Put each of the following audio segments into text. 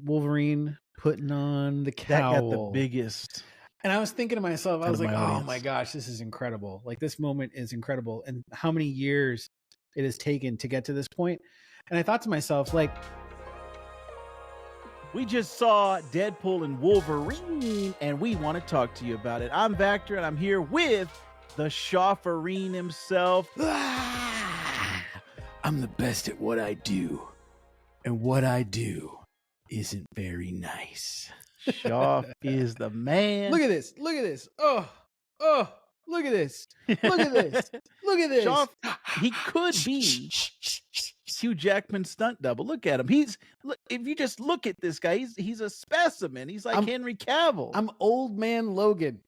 Wolverine putting on the That got the cowl. biggest And I was thinking to myself, I out was of like, my oh my audience. gosh, this is incredible. Like, this moment is incredible. And how many years it has taken to get to this point. And I thought to myself, like, We just saw Deadpool and Wolverine, and we want to talk to you about it. I'm Vactor, and I'm here with the Schofferine himself. I'm the best at what I do. And what I do isn't very nice. Schoff is the man. Look at this. Look at this. Oh, look at this. Look at this. Look at this. Schoff, he could be Hugh Jackman's stunt double. Look at him. If you just look at this guy, he's a specimen. He's like Henry Cavill. I'm old man Logan.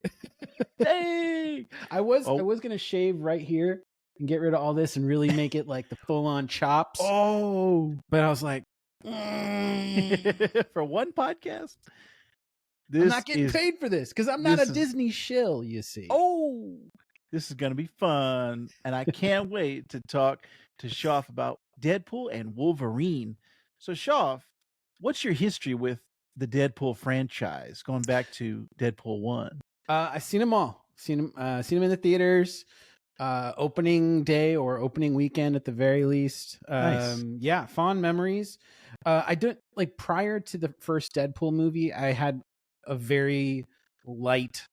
Hey, I was gonna shave right here and get rid of all this and really make it like the full on chops. Oh, but I was like, for one podcast, I'm not getting paid for this because I'm not a Disney shill, you see. Oh, this is gonna be fun, and I can't wait to talk to Schoff about Deadpool and Wolverine. So, Schoff, what's your history with the Deadpool franchise, going back to Deadpool 1? I've seen them all. Seen them in the theaters, opening day or opening weekend at the very least. Nice. Yeah, fond memories. I don't like prior to the first Deadpool movie, I had a very light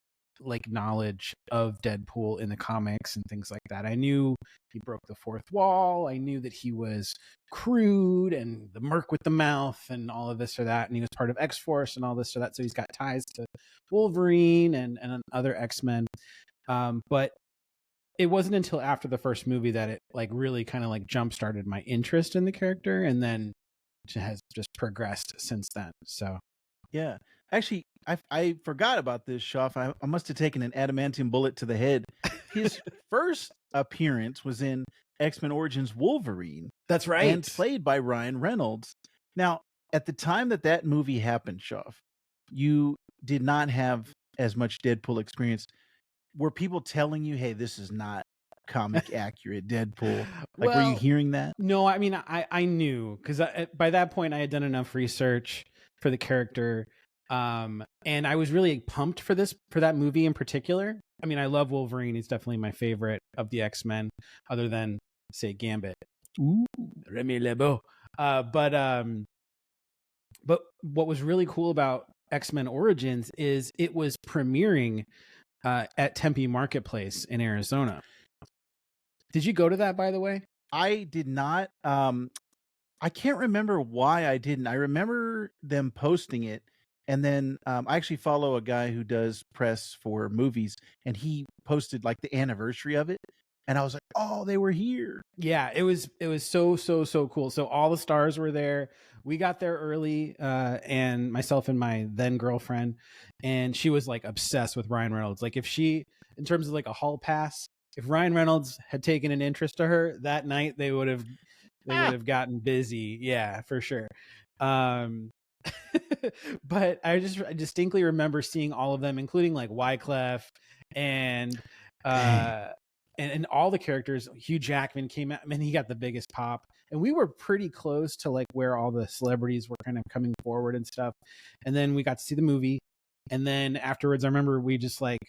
knowledge of Deadpool in the comics and things like that. I knew he broke the fourth wall. I knew that he was crude and the merc with the mouth and all of this or that. And he was part of X-Force and all this or that. So he's got ties to Wolverine and other X-Men. But it wasn't until after the first movie that it like really kind of like jump started my interest in the character, and then it has just progressed since then. So yeah, actually, I forgot about this, Schoff. I must have taken an adamantium bullet to the head. His first appearance was in X-Men Origins Wolverine. That's right. And played by Ryan Reynolds. Now, at the time that movie happened, Schoff, you did not have as much Deadpool experience. Were people telling you, hey, this is not comic accurate Deadpool? Like, were you hearing that? No, I mean, I knew because by that point I had done enough research for the character. And I was really pumped for that movie in particular. I mean, I love Wolverine. He's definitely my favorite of the X-Men, other than, say, Gambit. Ooh, Remy Lebeau. But what was really cool about X-Men Origins is it was premiering at Tempe Marketplace in Arizona. Did you go to that, by the way? I did not. I can't remember why I didn't. I remember them posting it. And then I actually follow a guy who does press for movies, and he posted like the anniversary of it. And I was like, oh, they were here. Yeah, it was so cool. So all the stars were there. We got there early, and myself and my then girlfriend, and she was like obsessed with Ryan Reynolds. Like, if she, in terms of like a hall pass, if Ryan Reynolds had taken an interest to her that night, they would have gotten busy. Yeah, for sure. But I distinctly remember seeing all of them, including like Wyclef and all the characters. Hugh Jackman came out. I mean, he got the biggest pop, and we were pretty close to like where all the celebrities were kind of coming forward and stuff. And then we got to see the movie, and then afterwards, I remember we just like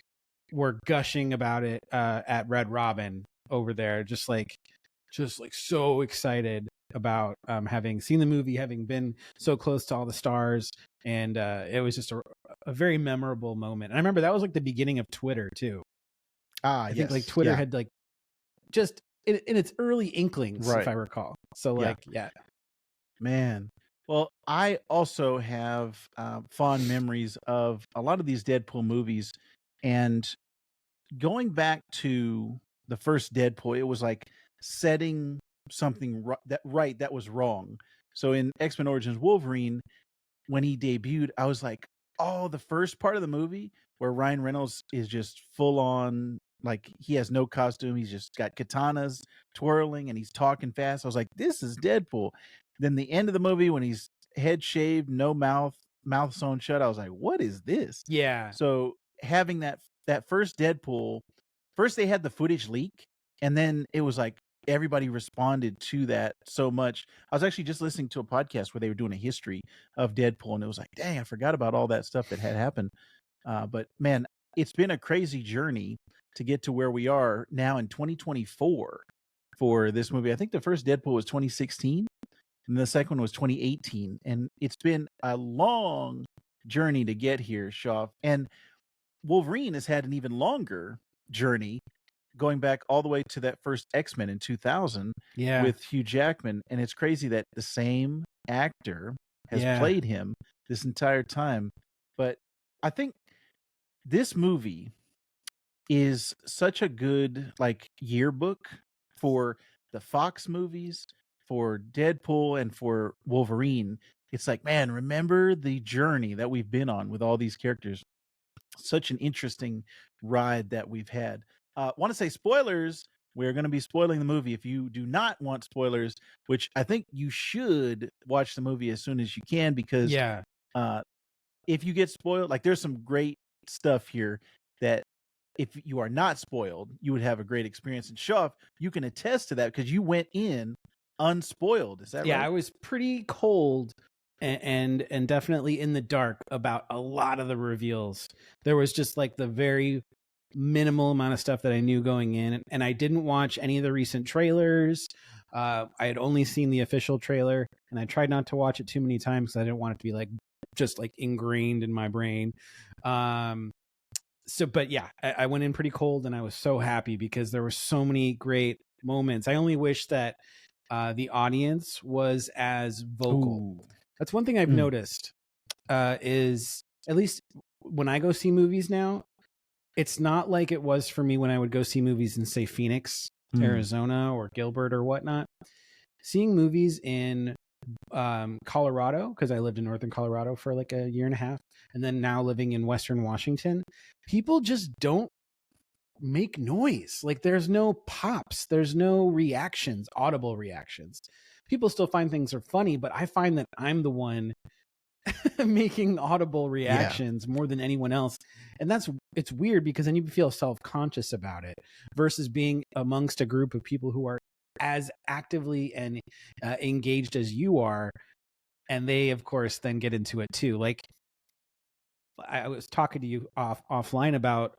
were gushing about it at Red Robin over there, just like so excited about having seen the movie, having been so close to all the stars, and it was just a very memorable moment. And I remember that was like the beginning of Twitter too. I think like Twitter had like just in its early inklings, if I recall. So like, yeah. Man. Well, I also have fond memories of a lot of these Deadpool movies, and going back to the first Deadpool, it was like setting something that was wrong. So in X-Men Origins Wolverine, when he debuted, I was like, oh, the first part of the movie where Ryan Reynolds is just full on, like, he has no costume, he's just got katanas twirling and he's talking fast. I was like, this is Deadpool. Then the end of the movie, when he's head shaved, no mouth sewn shut, I was like, what is this? Yeah. So having that first Deadpool, first they had the footage leak, and then it was like, everybody responded to that so much. I was actually just listening to a podcast where they were doing a history of Deadpool, and it was like, dang, I forgot about all that stuff that had happened. But man, it's been a crazy journey to get to where we are now in 2024 for this movie. I think the first Deadpool was 2016, and the second one was 2018, and it's been a long journey to get here, Shaw. And Wolverine has had an even longer journey, going back all the way to that first X-Men in 2000 Yeah. with Hugh Jackman, and it's crazy that the same actor has Yeah. played him this entire time. But I think this movie is such a good like yearbook for the Fox movies, for Deadpool, and for Wolverine. It's like, man, remember the journey that we've been on with all these characters. Such an interesting ride that we've had. Want to say spoilers. We're going to be spoiling the movie. If you do not want spoilers, which I think you should watch the movie as soon as you can, because Yeah. if you get spoiled, like there's some great stuff here that if you are not spoiled, you would have a great experience. And Shaw, you can attest to that because you went in unspoiled. Is that Yeah, right? I was pretty cold and definitely in the dark about a lot of the reveals. There was just like the very minimal amount of stuff that I knew going in, and I didn't watch any of the recent trailers. I had only seen the official trailer, and I tried not to watch it too many times because I didn't want it to be like just like ingrained in my brain. But yeah, I went in pretty cold, and I was so happy because there were so many great moments. I only wish that the audience was as vocal. Ooh. That's one thing I've noticed, is at least when I go see movies now, it's not like it was for me when I would go see movies in, say, Phoenix, Arizona, or Gilbert or whatnot. Seeing movies in Colorado, because I lived in northern Colorado for like a year and a half, and then now living in Western Washington, people just don't make noise. Like there's no pops, there's no reactions, audible reactions. People still find things are funny, but I find that I'm the one making audible reactions more than anyone else. And it's weird because then you feel self-conscious about it versus being amongst a group of people who are as actively and engaged as you are, and they of course then get into it too. Like I was talking to you offline about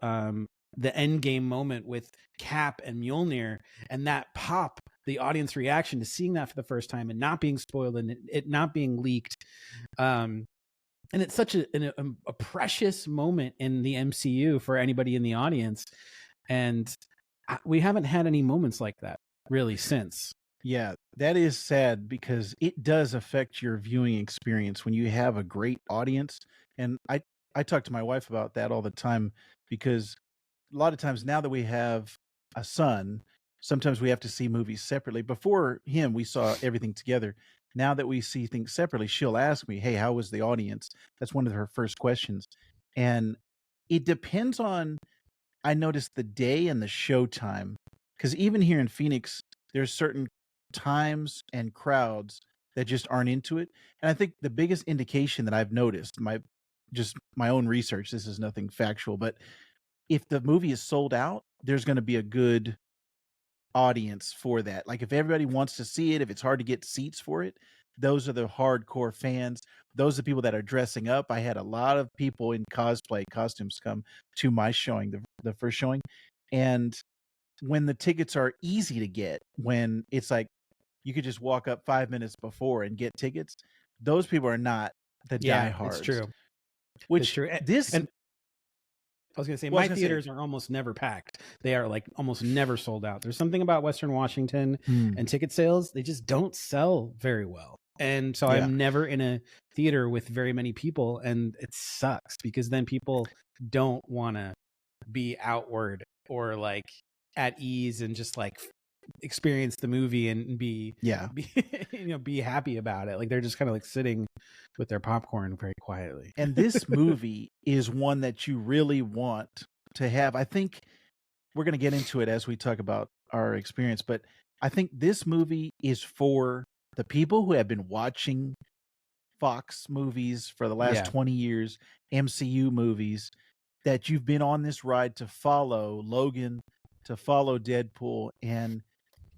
the end game moment with Cap and Mjolnir, and that pop, the audience reaction to seeing that for the first time and not being spoiled and it not being leaked. And it's such a precious moment in the MCU for anybody in the audience. And we haven't had any moments like that really since. Yeah, that is sad because it does affect your viewing experience when you have a great audience. And I talk to my wife about that all the time because a lot of times now that we have a son, sometimes we have to see movies separately. Before him, we saw everything together. Now that we see things separately, she'll ask me, "Hey, how was the audience?" That's one of her first questions. And it depends on, I noticed, the day and the show time. Because even here in Phoenix, there's certain times and crowds that just aren't into it. And I think the biggest indication that I've noticed, my own research, this is nothing factual, but if the movie is sold out, there's going to be a good audience for that. Like if everybody wants to see it, if it's hard to get seats for it, those are the hardcore fans. Those are the people that are dressing up. I had a lot of people in cosplay costumes come to my showing, the first showing. And when the tickets are easy to get, when it's like you could just walk up 5 minutes before and get tickets, those people are not the diehards. It's true. Which It's true. this And I was going to say, my theaters are almost never packed. They are like almost never sold out. There's something about Western Washington and ticket sales. They just don't sell very well. And so I'm never in a theater with very many people. And it sucks because then people don't want to be outward or like at ease and just like experience the movie and be be happy about it. Like they're just kind of like sitting with their popcorn very quietly. And this movie is one that you really want to have. I think we're going to get into it as we talk about our experience, but I think this movie is for the people who have been watching Fox movies for the last 20 years, MCU movies, that you've been on this ride to follow Logan, to follow Deadpool, and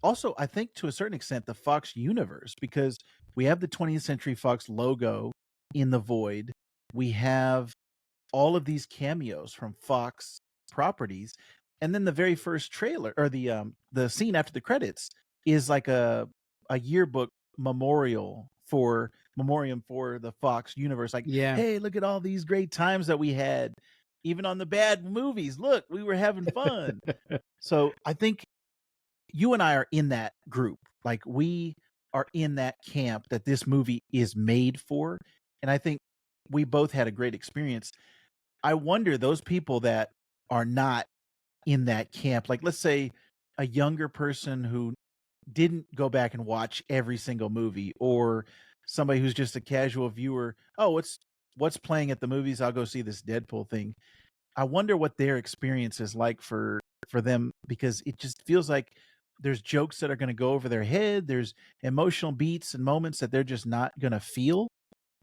also, I think to a certain extent, the Fox universe, because we have the 20th Century Fox logo in the void. We have all of these cameos from Fox properties, and then the very first trailer or the scene after the credits is like a yearbook memoriam for the Fox universe. Like, Yeah. hey, look at all these great times that we had, even on the bad movies. Look, we were having fun. So I think you and I are in that group. Like, we are in that camp that this movie is made for. And I think we both had a great experience. I wonder those people that are not in that camp, like let's say a younger person who didn't go back and watch every single movie, or somebody who's just a casual viewer. Oh, what's playing at the movies? I'll go see this Deadpool thing. I wonder what their experience is like for them, because it just feels like there's jokes that are going to go over their head. There's emotional beats and moments that they're just not going to feel.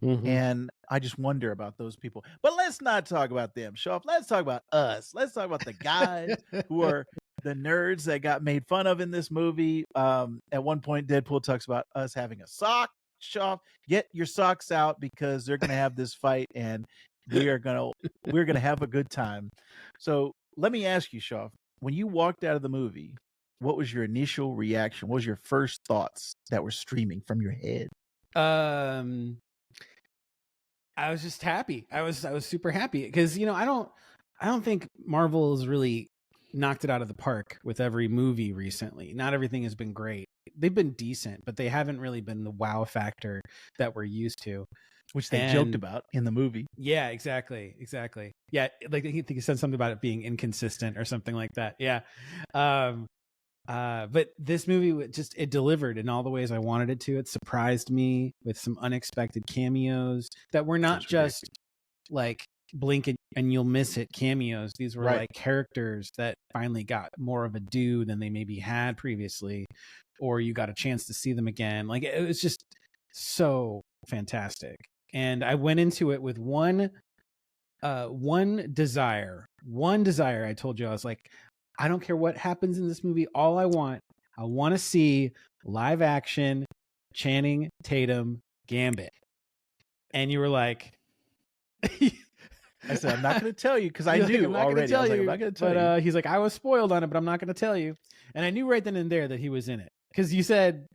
Mhm. And I just wonder about those people. But let's not talk about them, show off. Let's talk about us. Let's talk about the guys who are the nerds that got made fun of in this movie. At one point, Deadpool talks about us having a sock. Show off. Get your socks out, because they're gonna have this fight, and we're gonna have a good time. So let me ask you, Shaw, when you walked out of the movie, what was your initial reaction? What was your first thoughts that were streaming from your head? Um, I was just happy. I was super happy because I don't think Marvel has really knocked it out of the park with every movie recently. Not everything has been great. They've been decent, but they haven't really been the wow factor that we're used to. Which they joked about in the movie. Yeah, exactly. Yeah, like I think he said something about it being inconsistent or something like that. Yeah. But this movie it delivered in all the ways I wanted it to. It surprised me with some unexpected cameos that were not just like blink and you'll miss it cameos. These were like characters that finally got more of a due than they maybe had previously, or you got a chance to see them again. Like, it was just so fantastic. And I went into it with one desire. I told you, I was like, I don't care what happens in this movie. All I want to see live action Channing Tatum Gambit. And you were like, I said, I'm not going to tell you, because I knew already. I was like, I'm not going to tell you. But he's like, I was spoiled on it, but I'm not going to tell you. And I knew right then and there that he was in it, because you said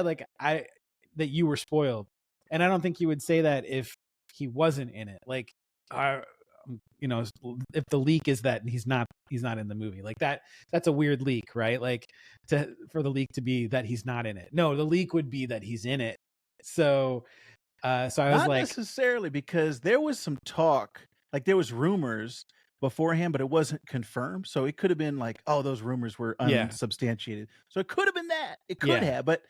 like that you were spoiled, and I don't think you would say that if he wasn't in it. Like, if the leak is that he's not in the movie, like that's a weird leak, right? Like, for the leak to be that he's not in it. No, the leak would be that he's in it. So I was not like, necessarily, because there was some talk, like there was rumors beforehand, but it wasn't confirmed. So it could have been like, oh, those rumors were unsubstantiated. So it could have been that. It could have, but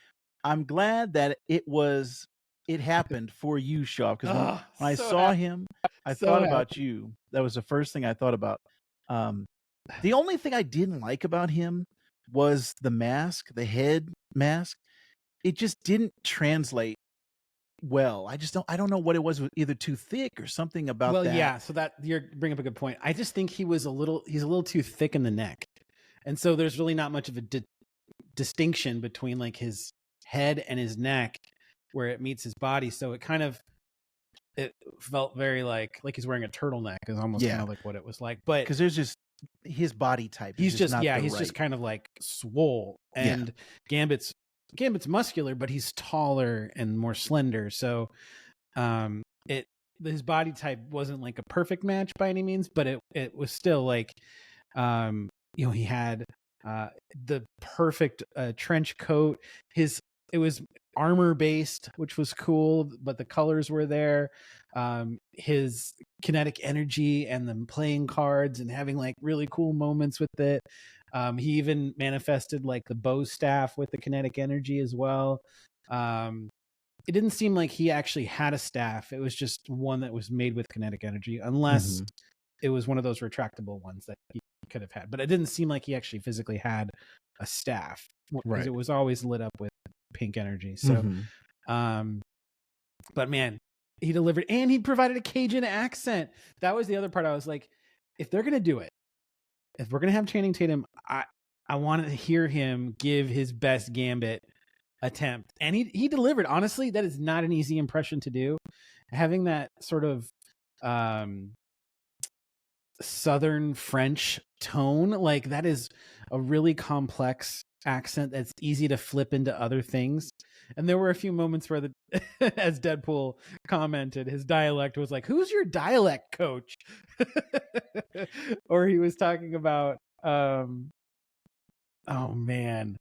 I'm glad that it happened for you, Shaw, because when I saw him, I thought about you. That was the first thing I thought about. The only thing I didn't like about him was the mask, the head mask. It just didn't translate well. I don't know what it was either too thick or something about that. Yeah, so that you're bringing up a good point. I just think he's a little too thick in the neck. And so there's really not much of a distinction between like his head and his neck where it meets his body. So it felt very like he's wearing a turtleneck is almost kind of like what it was like. But because there's just his body type. He's just kind of like swole, and Gambit's muscular, but he's taller and more slender. So his body type wasn't like a perfect match by any means, but it was still like he had the perfect trench coat. It was armor based, which was cool, but the colors were there. His kinetic energy and them playing cards and having like really cool moments with it. He even manifested like the bow staff with the kinetic energy as well. It didn't seem like he actually had a staff. It was just one that was made with kinetic energy, unless it was one of those retractable ones that he could have had. But it didn't seem like he actually physically had a staff, because it was always lit up with pink energy. So, but man, he delivered, and he provided a Cajun accent. That was the other part. I was like, if they're going to do it, if we're going to have Channing Tatum, I wanted to hear him give his best Gambit attempt, and he delivered. Honestly, that is not an easy impression to do. Having that sort of Southern French tone, like that is a really complex accent that's easy to flip into other things. And there were a few moments where the as Deadpool commented, his dialect was like, "Who's your dialect coach?" Or he was talking about oh man,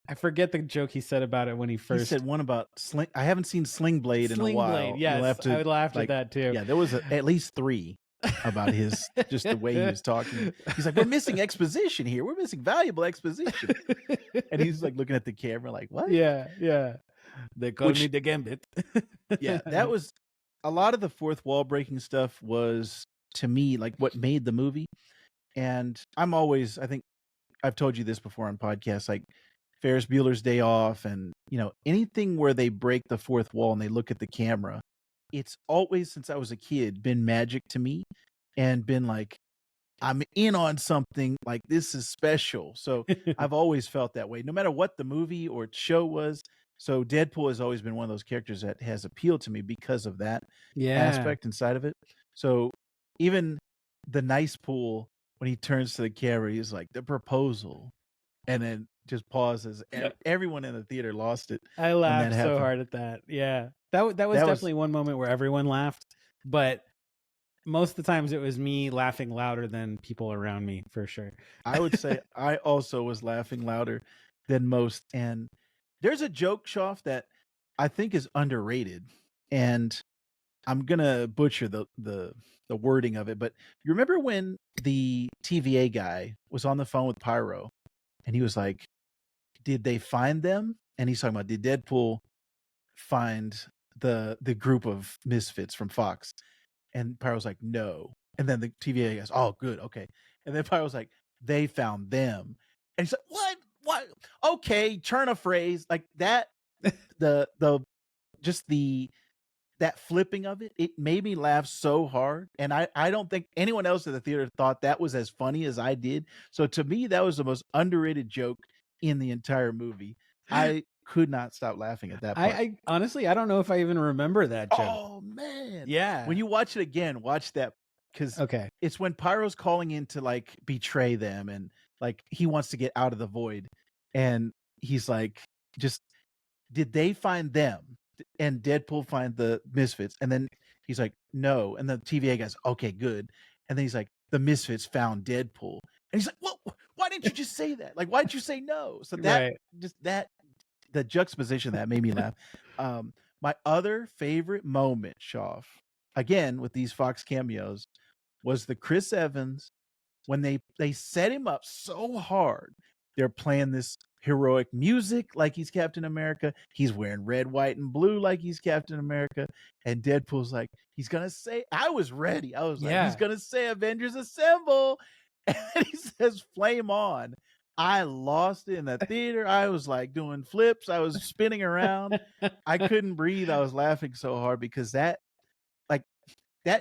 I forget the joke he said about it when he He said one about Sling. I haven't seen Sling Blade in a while. Blade. Yes, I laughed at that too. Yeah, there was at least 3 about his just the way he was talking. He's like, "We're missing exposition here. We're missing valuable exposition." And he's like looking at the camera like, "What?" Yeah. They call me the Gambit. Yeah, that was a lot of the fourth wall breaking stuff was to me like what made the movie. And I'm always, I think I've told you this before on podcasts, like Ferris Bueller's Day Off, and anything where they break the fourth wall and they look at the camera, it's always since I was a kid been magic to me, and been like, I'm in on something, like this is special. So I've always felt that way, no matter what the movie or show was. So Deadpool has always been one of those characters that has appealed to me because of that aspect inside of it. So even the nice pool, when he turns to the camera, he's like, the proposal, and then just pauses. Everyone in the theater lost it. I laughed so hard at that. Yeah, that was definitely one moment where everyone laughed, but most of the times it was me laughing louder than people around me, for sure. I would say I also was laughing louder than most. And there's a joke, Shoff, that I think is underrated, and I'm gonna butcher the wording of it, but you remember when the TVA guy was on the phone with Pyro, and he was like, "Did they find them?" And he's talking about, did Deadpool find the group of misfits from Fox? And Pyro's like, "No." And then the TVA goes, "Oh, good, okay." And then Pyro's like, "They found them." And he's like, "What? What? Okay, turn a phrase like that." The just that flipping of it made me laugh so hard. And I don't think anyone else in the theater thought that was as funny as I did. So to me, that was the most underrated joke in the entire movie. I could not stop laughing at that part. I honestly, I don't know if I even remember that joke. Oh man. Yeah. When you watch it again, watch that, because it's when Pyro's calling in to like betray them, and like he wants to get out of the void, and he's like, just, did they find them? And Deadpool find the misfits, and then he's like, "No." And the TVA guy's, "Okay, good." And then he's like, "The misfits found Deadpool." And he's like, "What? Why didn't you just say that? Like, why didn't you say no?" So that the juxtaposition that made me laugh. My other favorite moment, Shoff, again with these Fox cameos, was the Chris Evans, when they set him up so hard. They're playing this heroic music like he's Captain America. He's wearing red, white, and blue like he's Captain America. And Deadpool's like, he's gonna say, I was ready. I was like, he's gonna say Avengers Assemble. And he says flame on. I lost it in the theater. I was like doing flips. I was spinning around. I couldn't breathe. I was laughing so hard because that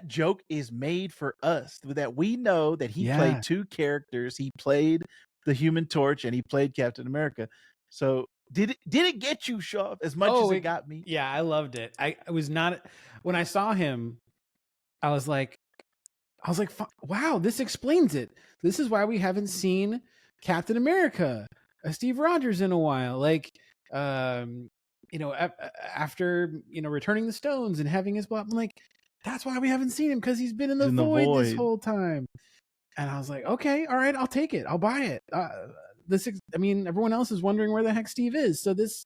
joke is made for us, that we know that he played 2 characters. He played the Human Torch and he played Captain America. So did it get you, Shaw, as much as it got me? Yeah, I loved it. I was not, when I saw him, I was like, wow, this explains it. This is why we haven't seen Captain America, Steve Rogers, in a while. Like, after returning the stones and having his I'm like, that's why we haven't seen him, because he's been in the void this whole time. And I was like, okay, all right, I'll take it. I'll buy it. Everyone else is wondering where the heck Steve is. So this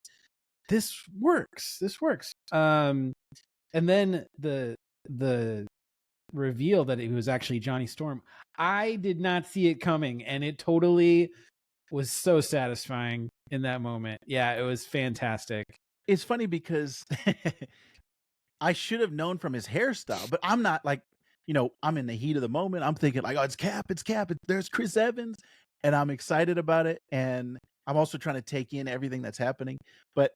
works. This works. And then the reveal that it was actually Johnny Storm, I did not see it coming, and it totally was so satisfying in that moment. Yeah, it was fantastic. It's funny because I should have known from his hairstyle, but I'm not like, I'm in the heat of the moment. I'm thinking like, oh, it's Cap. There's Chris Evans, and I'm excited about it. And I'm also trying to take in everything that's happening. But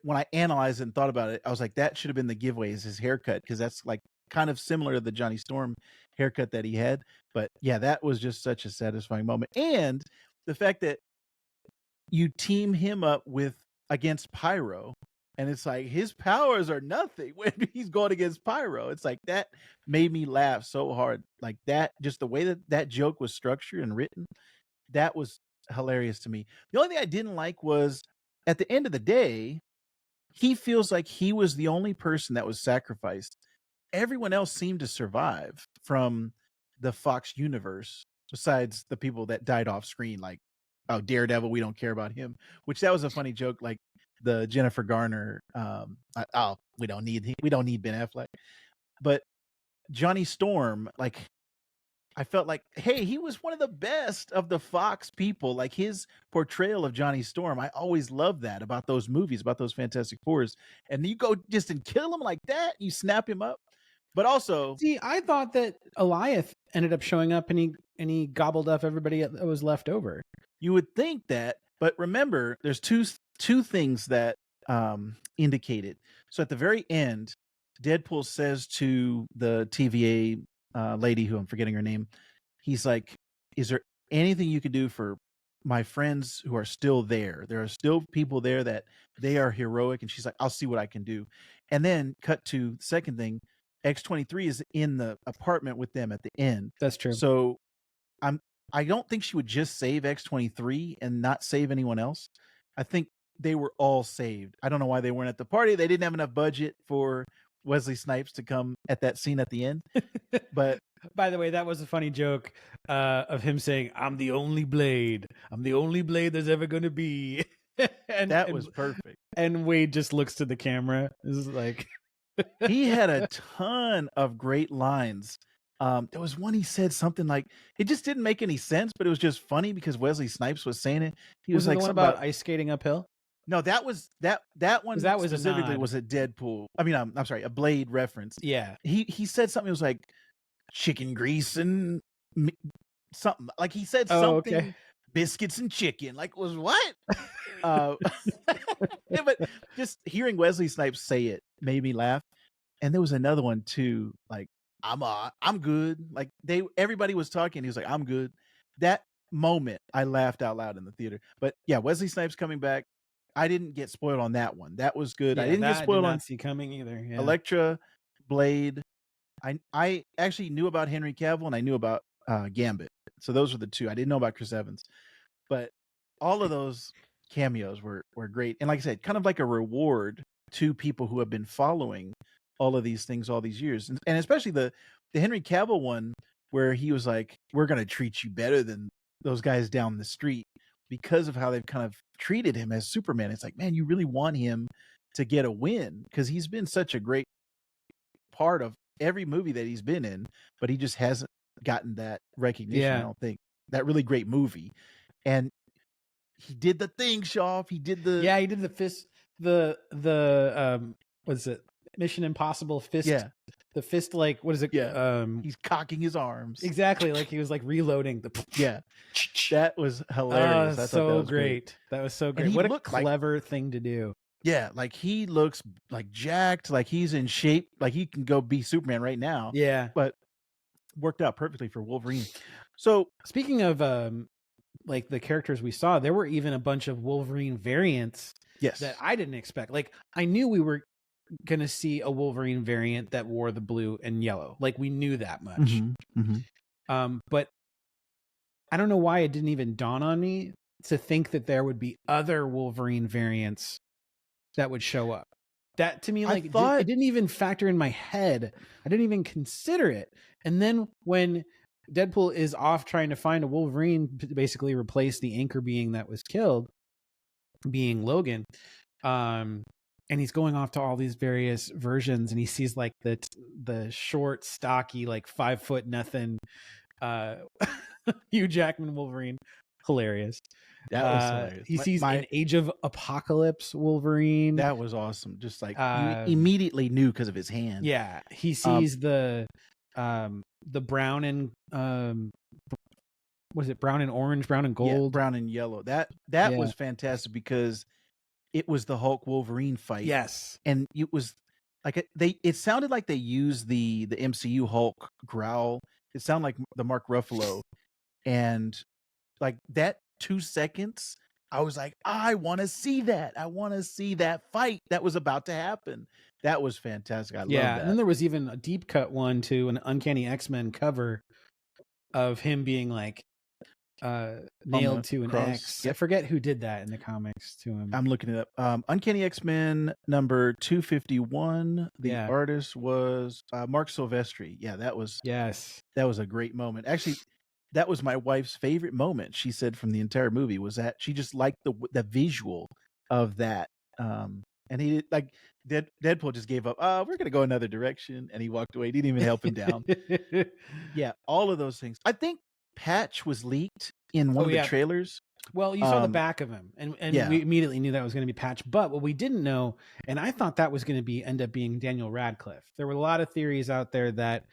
when I analyzed it and thought about it, I was like, that should have been the giveaway, is his haircut, because that's like kind of similar to the Johnny Storm haircut that he had. But yeah, that was just such a satisfying moment. And the fact that you team him up with against Pyro, and it's like his powers are nothing when he's going against Pyro. It's like that made me laugh so hard. Like that, just the way that that joke was structured and written, that was hilarious to me. The only thing I didn't like was at the end of the day, he feels like he was the only person that was sacrificed. Everyone else seemed to survive from the Fox universe, besides the people that died off screen, like, oh, Daredevil, we don't care about him. Which that was a funny joke, like the Jennifer Garner, oh, we don't need Ben Affleck. But Johnny Storm, like I felt like, hey, he was one of the best of the Fox people. Like his portrayal of Johnny Storm, I always loved that about those movies, about those Fantastic Fours. And you go just and kill him like that, you snap him up. But also, See, I thought that Eliath ended up showing up and he gobbled up everybody that was left over. you would think that, but remember, there's two things that indicate it. So at the very end, Deadpool says to the TVA lady, who I'm forgetting her name, he's like, "Is there anything you could do for my friends who are still there? There are still people there that they are heroic." And she's like, "I'll see what I can do." And then cut to the second thing, X-23 is in the apartment with them at the end. That's true. So I don't think she would just save X-23 and not save anyone else. I think they were all saved. I don't know why they weren't at the party. They didn't have enough budget for Wesley Snipes to come at that scene at the end. But by the way, that was a funny joke of him saying, "I'm the only Blade. I'm the only Blade there's ever going to be." that was perfect. And Wade just looks to the camera. This is like he had a ton of great lines. There was one he said something like, it just didn't make any sense, but it was just funny because Wesley Snipes was saying it. He was like, the one about ice skating uphill. No, that was that one that was specifically was a Deadpool. I mean, I'm sorry, a Blade reference. Yeah, he said something. It was like chicken grease and something. Like he said something. Okay. Biscuits and chicken. Like was what? Yeah, but just hearing Wesley Snipes say it made me laugh. And there was another one too. Like I'm good. Like everybody was talking. He was like, "I'm good." That moment, I laughed out loud in the theater. But yeah, Wesley Snipes coming back. I didn't get spoiled on that one. That was good. Yeah, I didn't get spoiled on see coming either. Yeah. Elektra, Blade. I actually knew about Henry Cavill and I knew about Gambit. So those were the two. I didn't know about Chris Evans. But all of those cameos were great. And like I said, kind of like a reward to people who have been following all of these things all these years. And especially the Henry Cavill one where he was like, "We're going to treat you better than those guys down the street," because of how they've kind of treated him as Superman. It's like, man, you really want him to get a win because he's been such a great part of every movie that he's been in, but he just hasn't gotten that recognition. Yeah. I don't think that really great movie. And he did the thing, Shaw. He did the he did the fist, the what is it? Mission Impossible fist. Yeah. The fist, like, what is it? Yeah. He's cocking his arms. Exactly. Like he was like reloading the. Yeah. That was hilarious. I so that was great. That was so great. What a clever thing to do. Yeah. Like he looks like jacked, like he's in shape, like he can go be Superman right now. Yeah. But worked out perfectly for Wolverine. So speaking of like the characters we saw, there were even a bunch of Wolverine variants. Yes. That I didn't expect. Like I knew we were going to see a Wolverine variant that wore the blue and yellow. Like we knew that much. Mm-hmm. Mm-hmm. But I don't know why it didn't even dawn on me to think that there would be other Wolverine variants that would show up. That to me, like it didn't even factor in my head. I didn't even consider it. And then when Deadpool is off trying to find a Wolverine to basically replace the anchor being that was killed, being Logan, and he's going off to all these various versions, and he sees like the short, stocky, like 5 foot nothing, Hugh Jackman Wolverine, hilarious. That was hilarious. He sees an Age of Apocalypse Wolverine. That was awesome. Just like you immediately knew because of his hand. Yeah, he sees the brown and what is it? Brown and orange, brown and gold, yeah, brown and yellow. That was fantastic because it was the Hulk Wolverine fight. Yes, and it was like it sounded like they used the MCU Hulk growl. It sounded like the Mark Ruffalo, and like that 2 seconds, I was like, I want to see that. I want to see that fight that was about to happen. That was fantastic. I love Yeah, and then that. there was even a deep cut one to an Uncanny X-Men cover of him being like On nailed the to an cross. X. I Yep. forget who did that in the comics to him. I'm looking it up. Uncanny X-Men number 251. The Yeah. artist was Mark Silvestri. Yeah, that was Yes. a great moment. Actually, that was my wife's favorite moment. She said from the entire movie was that she just liked the visual of that. And he like Deadpool just gave up. We're gonna go another direction, and he walked away. He didn't even help him down. Yeah, all of those things. I think Patch was leaked in one Oh of the yeah. trailers. Well, you saw the back of him, and Yeah. we immediately knew that was going to be Patch. But what we didn't know, and I thought that was going to end up being Daniel Radcliffe. There were a lot of theories out there that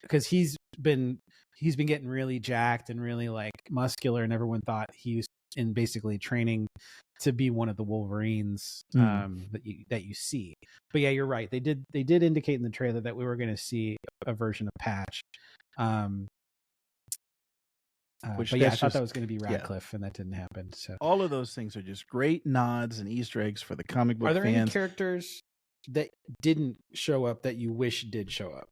because he's been getting really jacked and really like muscular, and everyone thought he was in basically training to be one of the Wolverines that you see. But yeah, you're right. They did indicate in the trailer that we were going to see a version of Patch. But yeah, I thought that was going to be Radcliffe, and that didn't happen. So all of those things are just great nods and Easter eggs for the comic book Are there fans. any characters that didn't show up that you wish did show up?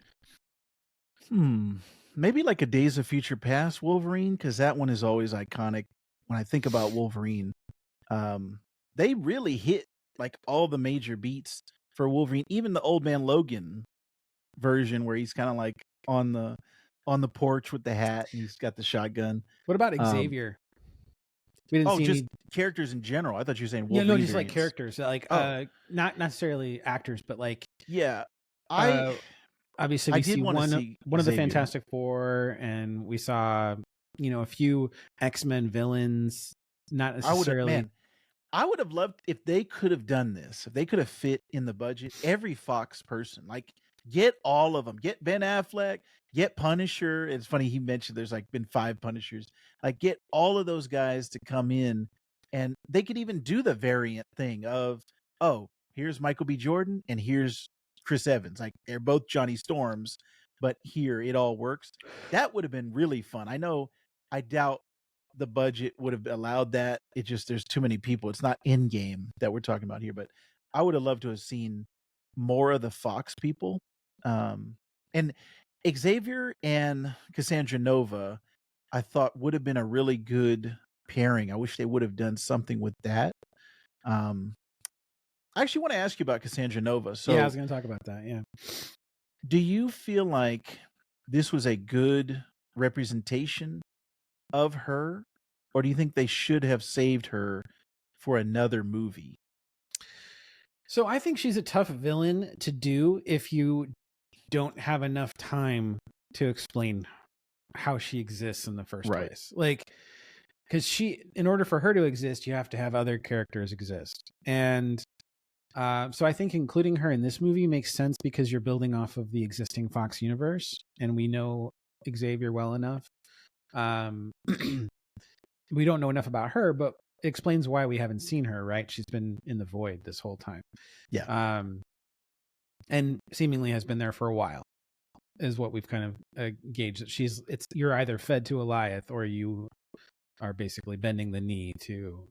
Maybe like a Days of Future Past Wolverine, because that one is always iconic. When I think about Wolverine, they really hit like all the major beats for Wolverine. Even the Old Man Logan version, where he's kind of like on the porch with the hat and he's got the shotgun. What about Xavier? We didn't see just any characters in general. I thought you were saying Wolverine. Yeah, no, just like characters, like not necessarily actors, but like obviously we see one of the Fantastic Four, and we saw a few X-Men villains. Not necessarily. I would have loved if they could have done this. If they could have fit in the budget, every Fox person, like get all of them. Get Ben Affleck, get Punisher. It's funny he mentioned there's like been 5 Punishers. Like get all of those guys to come in, and they could even do the variant thing of, oh, here's Michael B. Jordan and here's Chris Evans. Like they're both Johnny Storms, but here it all works. That would have been really fun. I doubt the budget would have allowed that. It just, there's too many people. It's not in game that we're talking about here, but I would have loved to have seen more of the Fox people. And Xavier and Cassandra Nova, I thought would have been a really good pairing. I wish they would have done something with that. I actually want to ask you about Cassandra Nova. So yeah, I was going to talk about that. Yeah. Do you feel like this was a good representation of her, or do you think they should have saved her for another movie? So I think she's a tough villain to do if you don't have enough time to explain how she exists in the first place. Like, because in order for her to exist, you have to have other characters exist. And so I think including her in this movie makes sense because you're building off of the existing Fox universe, and we know Xavier well enough. We don't know enough about her, but it explains why we haven't seen her, right? She's been in the void this whole time. Yeah. And seemingly has been there for a while, is what we've kind of gauged. That you're either fed to Eliath or you are basically bending the knee to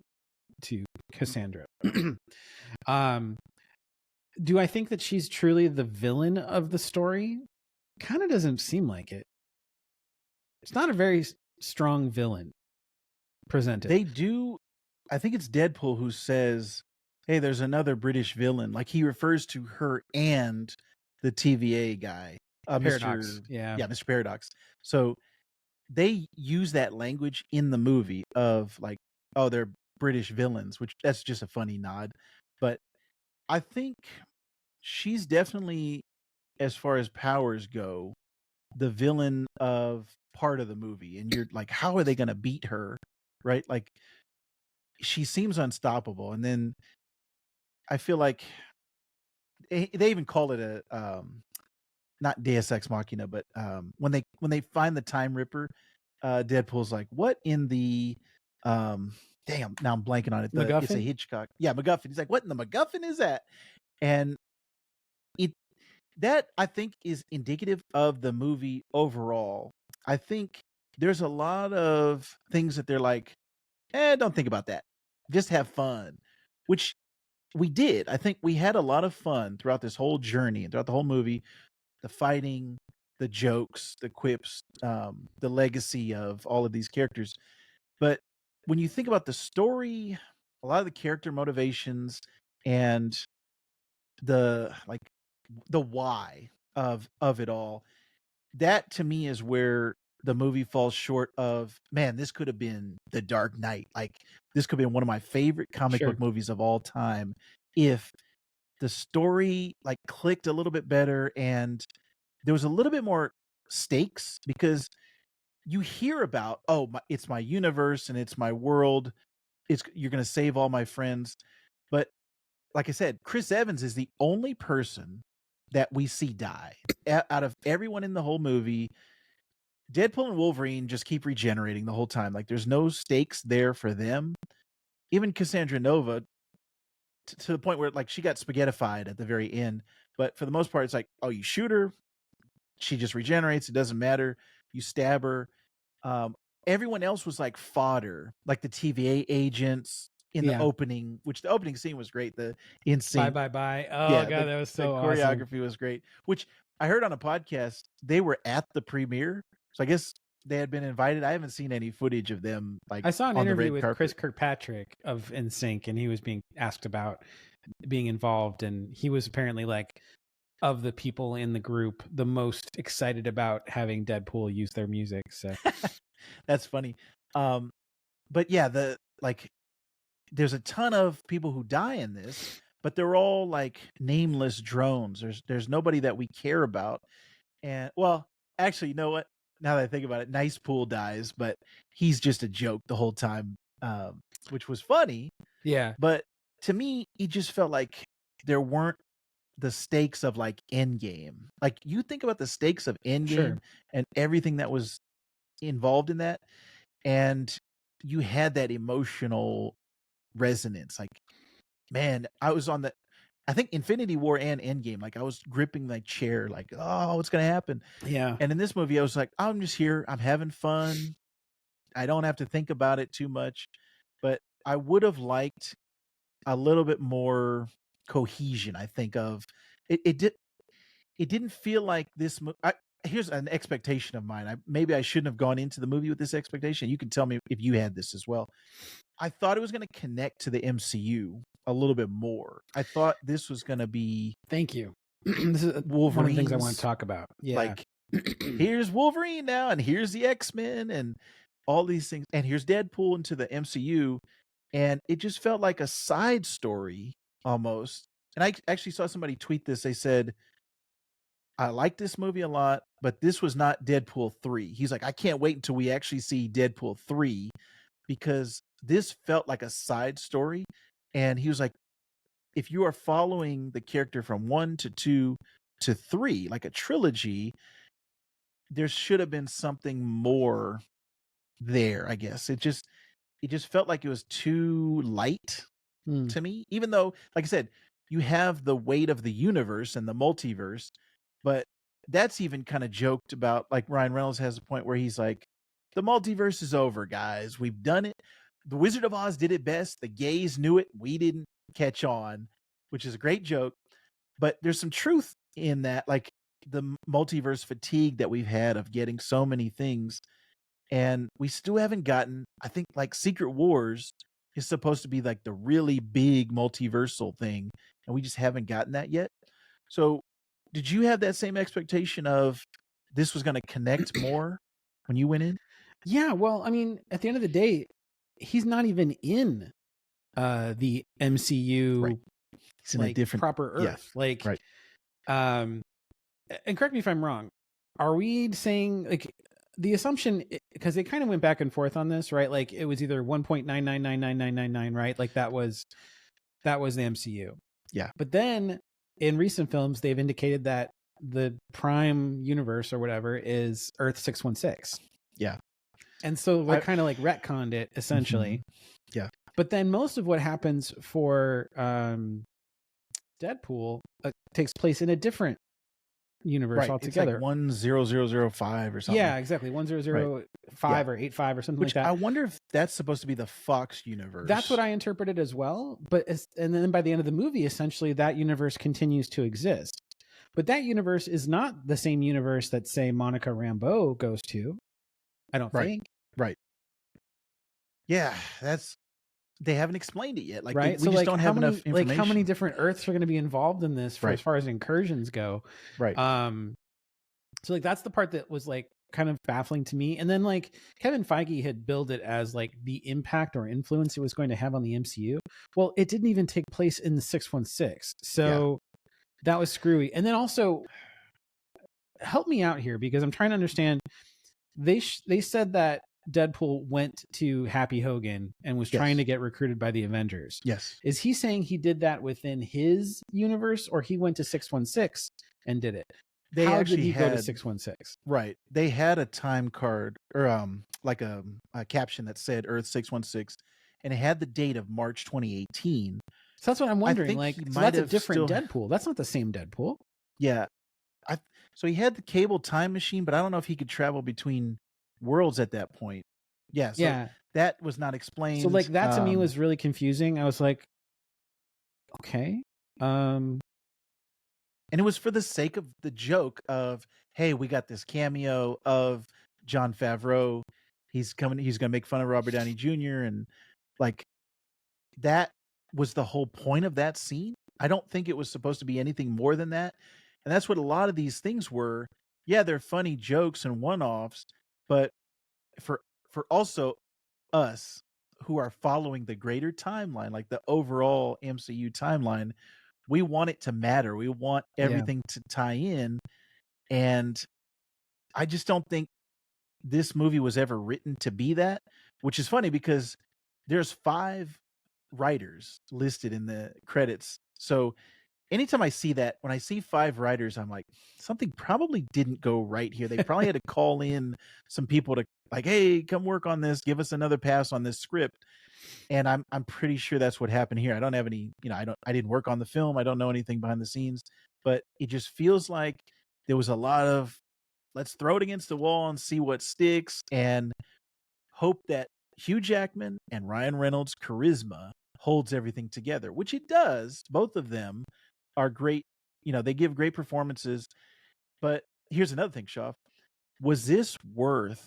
Cassandra. Do I think that she's truly the villain of the story? Kind of doesn't seem like it. It's not a very strong villain presented. They do. I think it's Deadpool who says, hey, there's another British villain. Like he refers to her and the TVA guy. Paradox. Mr. Paradox. So they use that language in the movie of like, oh, they're British villains, which that's just a funny nod. But I think she's definitely, as far as powers go, the villain of part of the movie. And you're like, how are they going to beat her? Right? Like she seems unstoppable. And then I feel like they even call it a, not Deus Ex Machina, but when they find the Time Ripper, Deadpool's like, what in the damn, now I'm blanking on it. It's a Hitchcock. Yeah, MacGuffin. He's like, what in the MacGuffin is that? And that I think is indicative of the movie overall. I think there's a lot of things that they're like, don't think about that. Just have fun, which we did. I think we had a lot of fun throughout this whole journey and throughout the whole movie. The fighting, the jokes, the quips, the legacy of all of these characters. But when you think about the story, a lot of the character motivations and the why of it all, that to me is where the movie falls short of, man, this could have been The Dark Knight. Like this could have been one of my favorite comic Sure. book movies of all time if the story like clicked a little bit better and there was a little bit more stakes, because you hear about, oh, it's my universe and it's my world. You're going to save all my friends. But like I said, Chris Evans is the only person that we see die out of everyone in the whole movie. Deadpool and Wolverine just keep regenerating the whole time. Like there's no stakes there for them. Even Cassandra Nova, to the point where like she got spaghettified at the very end. But for the most part, it's like, oh, you shoot her, she just regenerates. It doesn't matter. You stab her. Um, Everyone else was like fodder, like the TVA agents in the Yeah. opening, which the opening scene was great. The in Bye sync, bye bye. Oh yeah, god, that was the so awesome. choreography was great. Which I heard on a podcast, they were at the premiere, so I guess they had been invited. I haven't seen any footage of them like I saw an on the interview red with carpet. Chris Kirkpatrick of NSYNC, and he was being asked about being involved, and he was apparently like, of the people in the group, the most excited about having Deadpool use their music. So That's funny. But yeah, there's a ton of people who die in this, but they're all like nameless drones. There's nobody that we care about. And well, actually, you know what? Now that I think about it, Nice Pool dies, but he's just a joke the whole time, which was funny. yeah, But to me, it just felt like there weren't the stakes of like Endgame. Like you think about the stakes of Endgame sure. and everything that was involved in that, and you had that emotional resonance. Like, man, I was on the I think Infinity War and Endgame, like I was gripping my chair, like, oh, what's gonna happen? Yeah, And in this movie, I was like, I'm just here, I'm having fun. I don't have to think about it too much. But I would have liked a little bit more cohesion, I think, of it didn't feel like this here's an expectation of mine. Maybe I shouldn't have gone into the movie with this expectation. You can tell me if you had this as well. I thought it was going to connect to the MCU a little bit more. I thought this was going to be thank you. This is one of the things I want to Wolverine's, talk about. Yeah. like, here's Wolverine now, and here's the X-Men, and all these things, and here's Deadpool into the MCU, and it just felt like a side story almost. And I actually saw somebody tweet this. They said, I like this movie a lot, but this was not Deadpool 3. He's like, I can't wait until we actually see Deadpool 3 because this felt like a side story. And he was like, if you are following the character from 1 to 2 to 3, like a trilogy, there should have been something more there, I guess. It just felt like it was too light Hmm. to me, even though, like I said, you have the weight of the universe and the multiverse, but that's even kind of joked about. Like Ryan Reynolds has a point where he's like, the multiverse is over, guys. We've done it. The Wizard of Oz did it best. The gays knew it. We didn't catch on, which is a great joke. But there's some truth in that, like the multiverse fatigue that we've had of getting so many things, and we still haven't gotten, I think, like Secret Wars is supposed to be like the really big multiversal thing, and we just haven't gotten that yet. So did you have that same expectation of this was going to connect more when you went in? Yeah, well, I mean, at the end of the day, he's not even in the Right. MCU He's in a like different, proper yeah, Earth. Like right. um and correct me if I'm wrong. Are we saying like the assumption, because they kind of went back and forth on this, right? Like it was either 1.9999999, right? Like that was the MCU. Yeah. But then in recent films they've indicated that the prime universe or whatever is Earth 616. Yeah. And so they I, kind of like retconned it essentially. yeah. But then most of what happens for Deadpool takes place in a different universe Right. It's like altogether. 10005 or something. Yeah, exactly. 1005 or 85 or something Which like that. I wonder if that's supposed to be the Fox universe. That's what I interpreted as well. And then by the end of the movie, essentially that universe continues to exist. But that universe is not the same universe that, say, Monica Rambeau goes to. I don't think. Right. Yeah, they haven't explained it yet. Like, right. we just don't have enough information. Like, how many different Earths are going to be involved in this for as far as incursions go? Right. So like that's the part that was like kind of baffling to me. And then like Kevin Feige had billed it as like the impact or influence it was going to have on the MCU. Well, it didn't even take place in the 616. So that was screwy. And then also help me out here because I'm trying to understand. They said that Deadpool went to Happy Hogan and was trying to get recruited by the Avengers. Yes. Is he saying he did that within his universe or he went to 616 and did it? How did he go to 616? Right. They had a time card or like a caption that said Earth 616 and it had the date of March 2018. So that's what I'm wondering. Like, so that's a different Deadpool. That's not the same Deadpool. Yeah. So he had the cable time machine, but I don't know if he could travel between worlds at that point. Yeah. So that was not explained. So like that to me was really confusing. I was like, okay. And it was for the sake of the joke of, hey, we got this cameo of Jon Favreau. He's coming. He's going to make fun of Robert Downey Jr. And like that was the whole point of that scene. I don't think it was supposed to be anything more than that. And that's what a lot of these things were. Yeah, they're funny jokes and one-offs, but for also us who are following the greater timeline, like the overall MCU timeline, we want it to matter. We want everything to tie in. And I just don't think this movie was ever written to be that, which is funny because there's 5 writers listed in the credits. So anytime I see that, when I see 5 writers, I'm like, something probably didn't go right here. They probably had to call in some people to like, hey, come work on this. Give us another pass on this script. And I'm pretty sure that's what happened here. I don't have any, I didn't work on the film. I don't know anything behind the scenes, but it just feels like there was a lot of let's throw it against the wall and see what sticks and hope that Hugh Jackman and Ryan Reynolds' charisma holds everything together, which it does. Both of them are great. They give great performances. But here's another thing, Shaw. Was this worth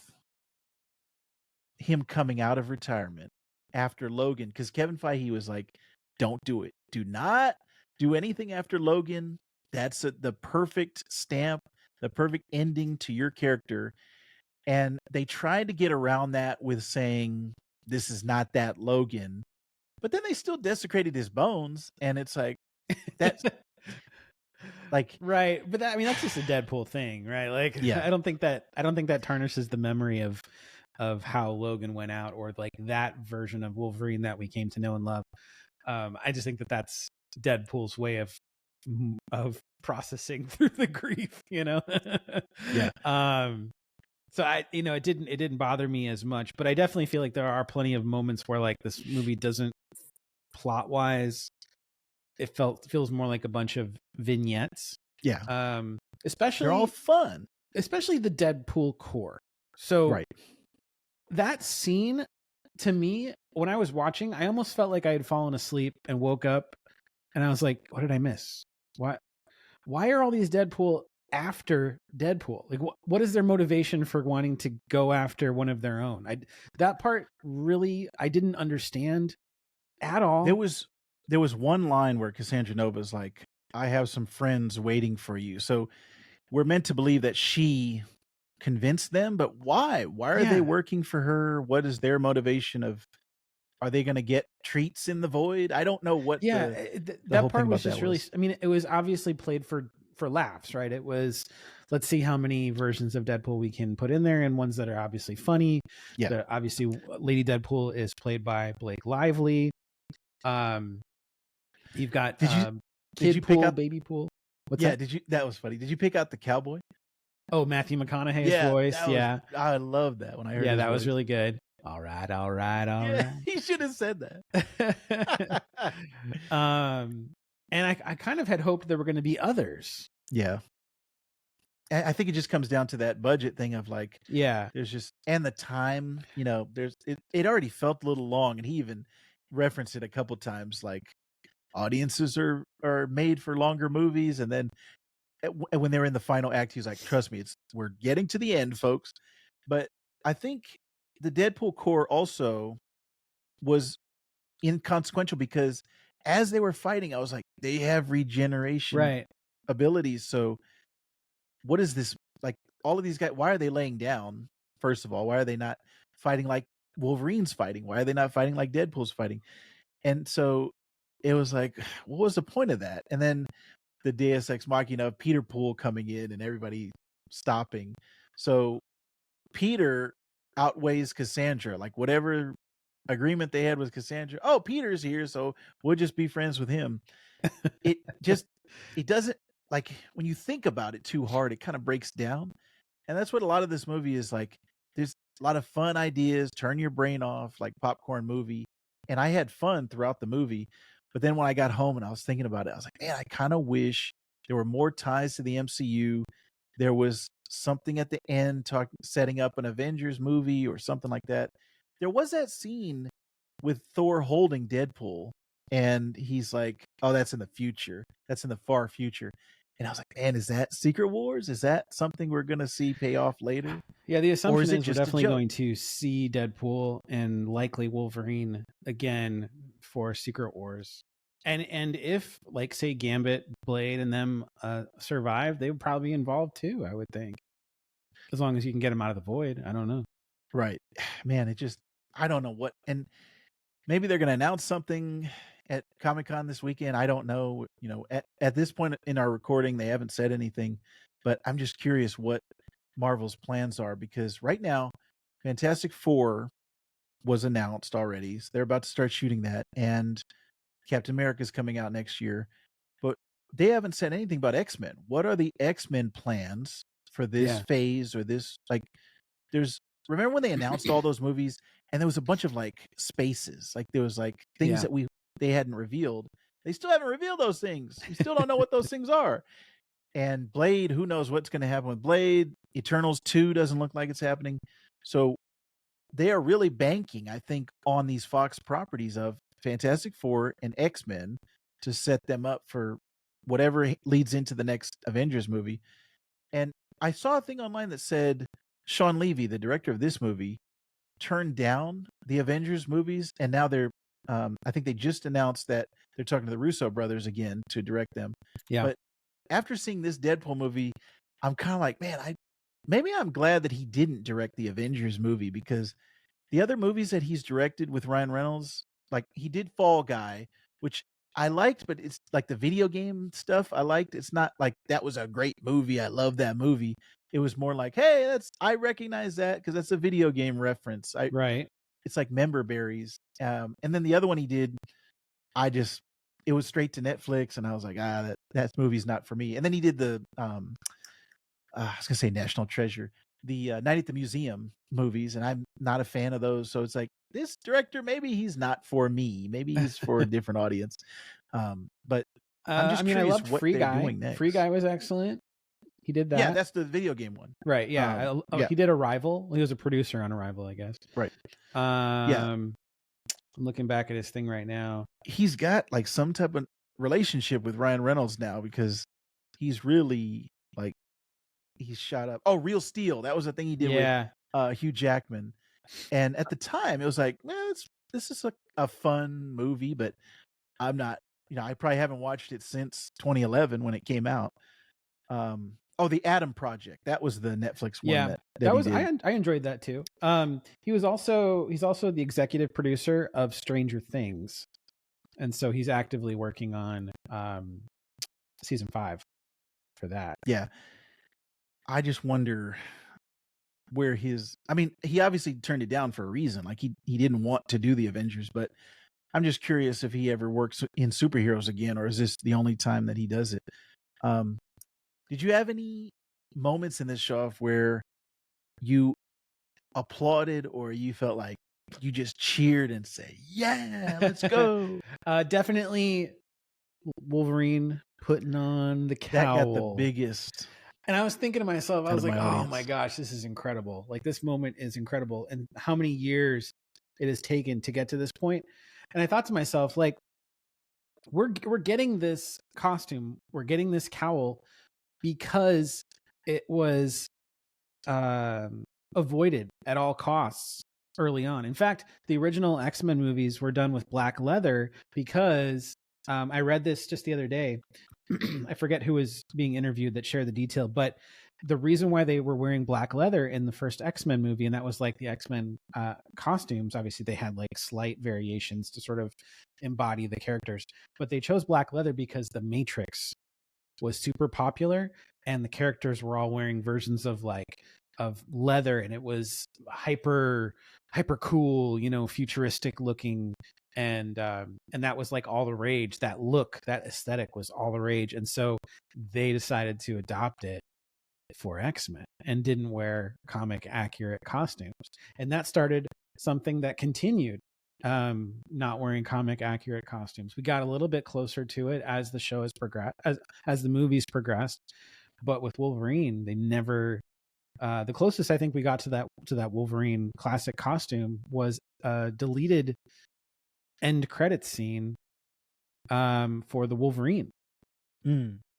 him coming out of retirement after Logan? Because Kevin Feige was like, don't do it. Do not do anything after Logan. That's the perfect stamp, the perfect ending to your character. And they tried to get around that with saying, this is not that Logan. But then they still desecrated his bones. And it's like, that's like, right. But that's just a Deadpool thing, right? Like, I don't think that tarnishes the memory of how Logan went out or like that version of Wolverine that we came to know and love. I just think that that's Deadpool's way of processing through the grief, So it didn't bother me as much, but I definitely feel like there are plenty of moments where like this movie doesn't plot wise, it feels more like a bunch of vignettes. Yeah. Especially they're all fun, especially the Deadpool core. So that scene to me, when I was watching, I almost felt like I had fallen asleep and woke up and I was like, what did I miss? Why are all these Deadpool after Deadpool? Like what is their motivation for wanting to go after one of their own? That part really I didn't understand at all. There was one line where Cassandra Nova's like, I have some friends waiting for you. So we're meant to believe that she convinced them, but why are they working for her? What is their motivation of, are they going to get treats in the void? I don't know what that part was just really, it was obviously played for laughs, right? It was, let's see how many versions of Deadpool we can put in there and ones that are obviously funny. Obviously Lady Deadpool is played by Blake Lively. You've got did you pick out Baby Pool? What's that? That was funny. Did you pick out the cowboy? Oh, Matthew McConaughey's voice. I love that when I heard his that voice. Was really good. All right. He should have said that. And I kind of had hoped there were going to be others. Yeah. I think it just comes down to that budget thing of like, Yeah. there's just and the time, it already felt a little long, and he even referenced it a couple times, like audiences are made for longer movies, and then when they were in the final act, he was like, "Trust me, we're getting to the end, folks." But I think the Deadpool core also was inconsequential because as they were fighting, I was like, they have regeneration Right. abilities. So what is this like? All of these guys, why are they laying down? First of all, why are they not fighting like Wolverine's fighting? Why are they not fighting like Deadpool's fighting? And so it was like, what was the point of that? And then the Deus Ex Machina of Peter Poole coming in and everybody stopping. So Peter outweighs Cassandra. Like whatever agreement they had with Cassandra. Oh, Peter's here, so we'll just be friends with him. It just it doesn't like when you think about it too hard, it kind of breaks down. And that's what a lot of this movie is like. There's a lot of fun ideas, turn your brain off, like popcorn movie. And I had fun throughout the movie. But then when I got home and I was thinking about it, I was like, man, I kind of wish there were more ties to the MCU. There was something at the end setting up an Avengers movie or something like that. There was that scene with Thor holding Deadpool, and he's like, "Oh, that's in the future. That's in the far future." And I was like, "Man, is that Secret Wars? Is that something we're gonna see pay off later, Yeah, the or is assumption it is we're just a definitely joke?" going to see Deadpool and likely Wolverine again for Secret Wars. And if, like, say Gambit, Blade, and them survive, they would probably be involved too, I would think. As long as you can get them out of the void. I don't know. Right, man. I don't know what, and maybe they're gonna announce something at Comic-Con this weekend. I don't know. At this point in our recording, they haven't said anything, but I'm just curious what Marvel's plans are because right now, Fantastic Four was announced already. So they're about to start shooting that, and Captain America's coming out next year. But they haven't said anything about X-Men. What are the X-Men plans for this Yeah. phase or this like there's remember when they announced all those movies and there was a bunch of like spaces, like there was like things Yeah. that they hadn't revealed. They still haven't revealed those things. We still don't know what those things are. And Blade, who knows what's going to happen with Blade? Eternals 2 doesn't look like it's happening. So they are really banking, I think, on these Fox properties of Fantastic Four and X-Men to set them up for whatever leads into the next Avengers movie. And I saw a thing online that said Sean Levy, the director of this movie, turned down the Avengers movies, and now they're I think they just announced that they're talking to the Russo brothers again to direct them. Yeah. But after seeing this Deadpool movie, I'm kind of like, man, maybe I'm glad that he didn't direct the Avengers movie because the other movies that he's directed with Ryan Reynolds, like he did Fall Guy, which I liked, but it's like the video game stuff I liked. It's not like that was a great movie. I love that movie. It was more like, hey, I recognize that because that's a video game reference. Right. It's like Member Berries. And then the other one he did, it was straight to Netflix, and I was like, that movie's not for me. And then he did the I was gonna say National Treasure, the Night at the Museum movies, and I'm not a fan of those. So it's like this director, maybe he's not for me. Maybe he's for a different audience. But I'm just I mean, I curious loved what Free they're Guy. doing next. Free Guy was excellent. He did Yeah, that. that's the video game one. Right. Yeah. Yeah. He did Arrival. He was a producer on Arrival, I guess. Right. Yeah. I'm looking back at his thing right now. He's got like some type of relationship with Ryan Reynolds now because he's really like he's shot up. Oh, Real Steel. That was the thing he did with Hugh Jackman. And at the time, it was like, this is a fun movie, but I'm not, I probably haven't watched it since 2011 when it came out. The Adam Project. That was the Netflix one that was he did. I enjoyed that too. He's also the executive producer of Stranger Things, and so he's actively working on season 5 for that. Yeah, I just wonder where he obviously turned it down for a reason. Like he didn't want to do the Avengers, but I'm just curious if he ever works in superheroes again, or is this the only time that he does it? Did you have any moments in this show off where you applauded or you felt like you just cheered and say, yeah, let's go? Definitely Wolverine putting on the cowl. That got the biggest. And I was thinking to myself, I out was of like, my oh my audience. gosh, this is incredible. Like this moment is incredible. And how many years it has taken to get to this point. And I thought to myself, like, we're getting this costume, we're getting this cowl because it was um, avoided at all costs early on. In fact, the original X-Men movies were done with black leather because I read this just the other day. I forget who was being interviewed that shared the detail, but the reason why they were wearing black leather in the first X-Men movie, and that was like the X-Men costumes, obviously they had like slight variations to sort of embody the characters, but they chose black leather because the Matrix was super popular and the characters were all wearing versions of like of leather, and it was hyper cool, you know, futuristic looking, and that was like all the rage. That look, that aesthetic was all the rage, and so they decided to adopt it for X-Men and didn't wear comic accurate costumes, and that started something that continued, not wearing comic accurate costumes. We got a little bit closer to it as the show has progressed, as the movies progressed, but with Wolverine they never, the closest I think we got to that Wolverine classic costume was a deleted end credits scene for the Wolverine.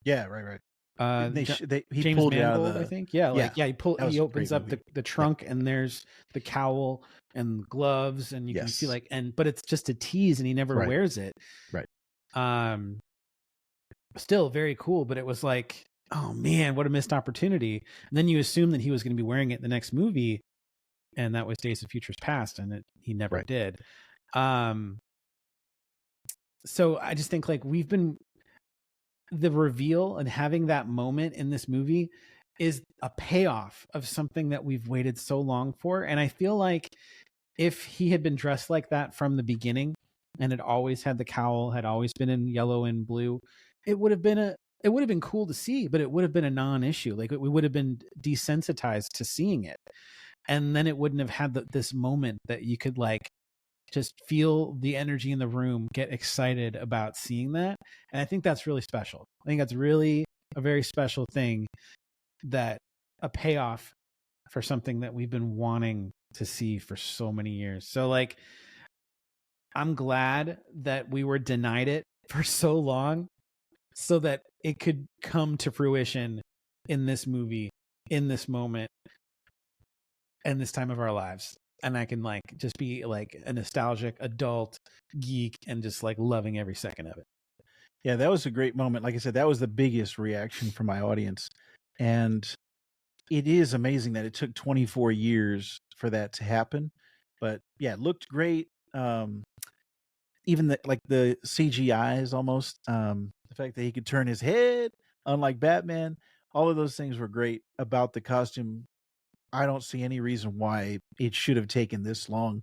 Yeah, right. He James pulled it out of Mangold, I the. think. Yeah, Yeah, like yeah, that was he a opens great up movie. the Yeah. trunk and there's the cowl and gloves, and you can see Yes. like, and but it's just a tease and he never Right. wears it. Right. Still very cool, but it was like, oh man, what a missed opportunity. And then you assume that he was going to be wearing it in the next movie, and that was Days of Futures Past, and he never Right. did. So I just think like the reveal and having that moment in this movie is a payoff of something that we've waited so long for. And I feel like if he had been dressed like that from the beginning and had always had the cowl, had always been in yellow and blue, it would have been cool to see, but it would have been a non-issue. Like we would have been desensitized to seeing it. And then it wouldn't have had this moment that you could like just feel the energy in the room, get excited about seeing that. And I think that's really special. I think that's really a very special thing, that a payoff for something that we've been wanting to see for so many years. So like, I'm glad that we were denied it for so long so that it could come to fruition in this movie, in this moment, and this time of our lives. And I can like just be like a nostalgic adult geek and just like loving every second of it. Yeah, that was a great moment. Like I said, that was the biggest reaction from my audience. And it is amazing that it took 24 years for that to happen. But yeah, it looked great. Even the CGI is almost, the fact that he could turn his head, unlike Batman, all of those things were great about the costume. I don't see any reason why it should have taken this long,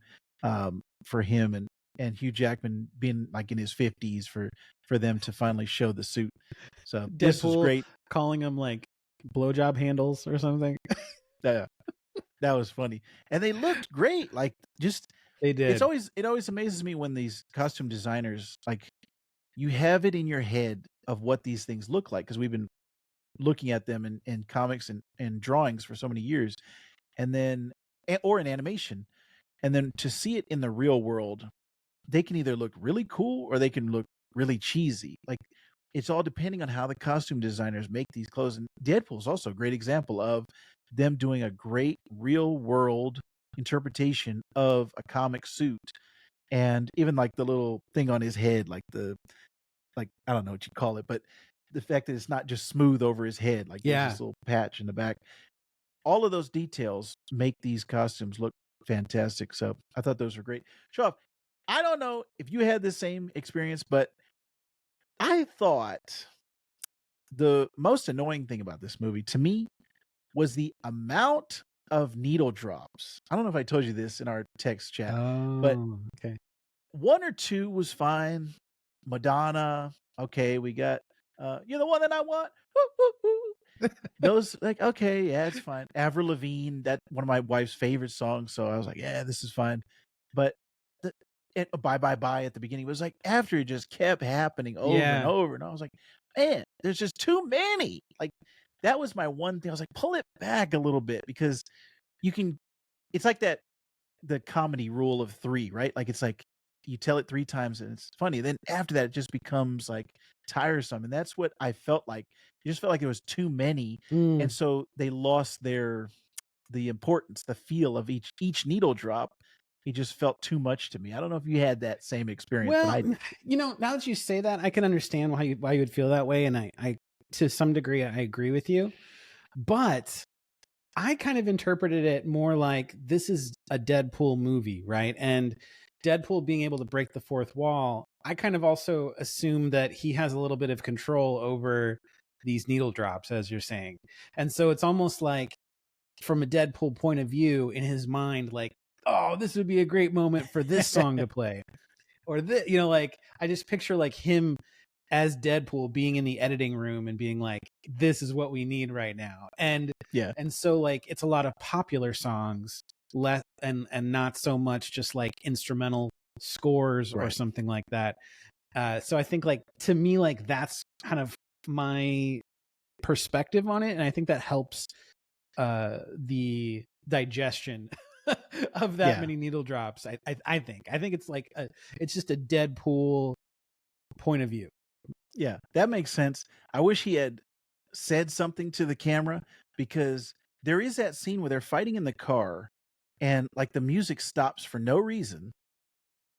for him and Hugh Jackman being like in his 50s for them to finally show the suit. So this was Deadpool great. calling them like blowjob handles or something. Yeah, that was funny, and they looked great. Like just They did. it always amazes me when these costume designers, like, you have it in your head of what these things look like because we've been looking at them in comics and drawings for so many years, and then or in animation, and then to see it in the real world, they can either look really cool or they can look really cheesy. Like it's all depending on how the costume designers make these clothes. And Deadpool is also a great example of them doing a great real world interpretation of a comic suit. And even like the little thing on his head, like I don't know what you call it, but the fact that it's not just smooth over his head, like there's Yeah. this little patch in the back. All of those details make these costumes look fantastic. So I thought those were great. Show off. I don't know if you had the same experience, but I thought the most annoying thing about this movie to me was the amount of needle drops. I don't know if I told you this in our text chat, but Oh, okay. one or two was fine. Madonna, okay, we got You're the One That I Want. Woo, woo, woo. Those, like, okay, yeah, it's fine. Avril Lavigne, that one of my wife's favorite songs, so I was like, yeah, this is fine. But the Bye Bye Bye at the beginning was like after it just kept happening over and Yeah. over, and I was like, man, there's just too many. Like that was my one thing. I was like, pull it back a little bit because you can. It's like that the comedy rule of 3, right? Like it's like you tell it 3 times and it's funny. Then after that, it just becomes like tiresome, and that's what I felt like. It just felt like there was too many, and Mm. so they lost the importance, the feel of each needle drop. It just felt too much to me. I don't know if you had that same experience, but Well, I did. now that you say that, I can understand why you would feel that way, and I to some degree I agree with you. But I kind of interpreted it more like this is a Deadpool movie, right? And Deadpool being able to break the fourth wall, I kind of also assume that he has a little bit of control over these needle drops, as you're saying. And so it's almost like from a Deadpool point of view in his mind, like, oh, this would be a great moment for this song to play. Or like I just picture like him as Deadpool being in the editing room and being like, this is what we need right now. Yeah, And so like it's a lot of popular songs, less and not so much just like instrumental scores or right. something like that. So I think like to me, like that's kind of my perspective on it. And I think that helps the digestion of that Yeah, many needle drops. I think it's like it's just a Deadpool point of view. yeah, that makes sense. I wish he had said something to the camera because there is that scene where they're fighting in the car and like the music stops for no reason.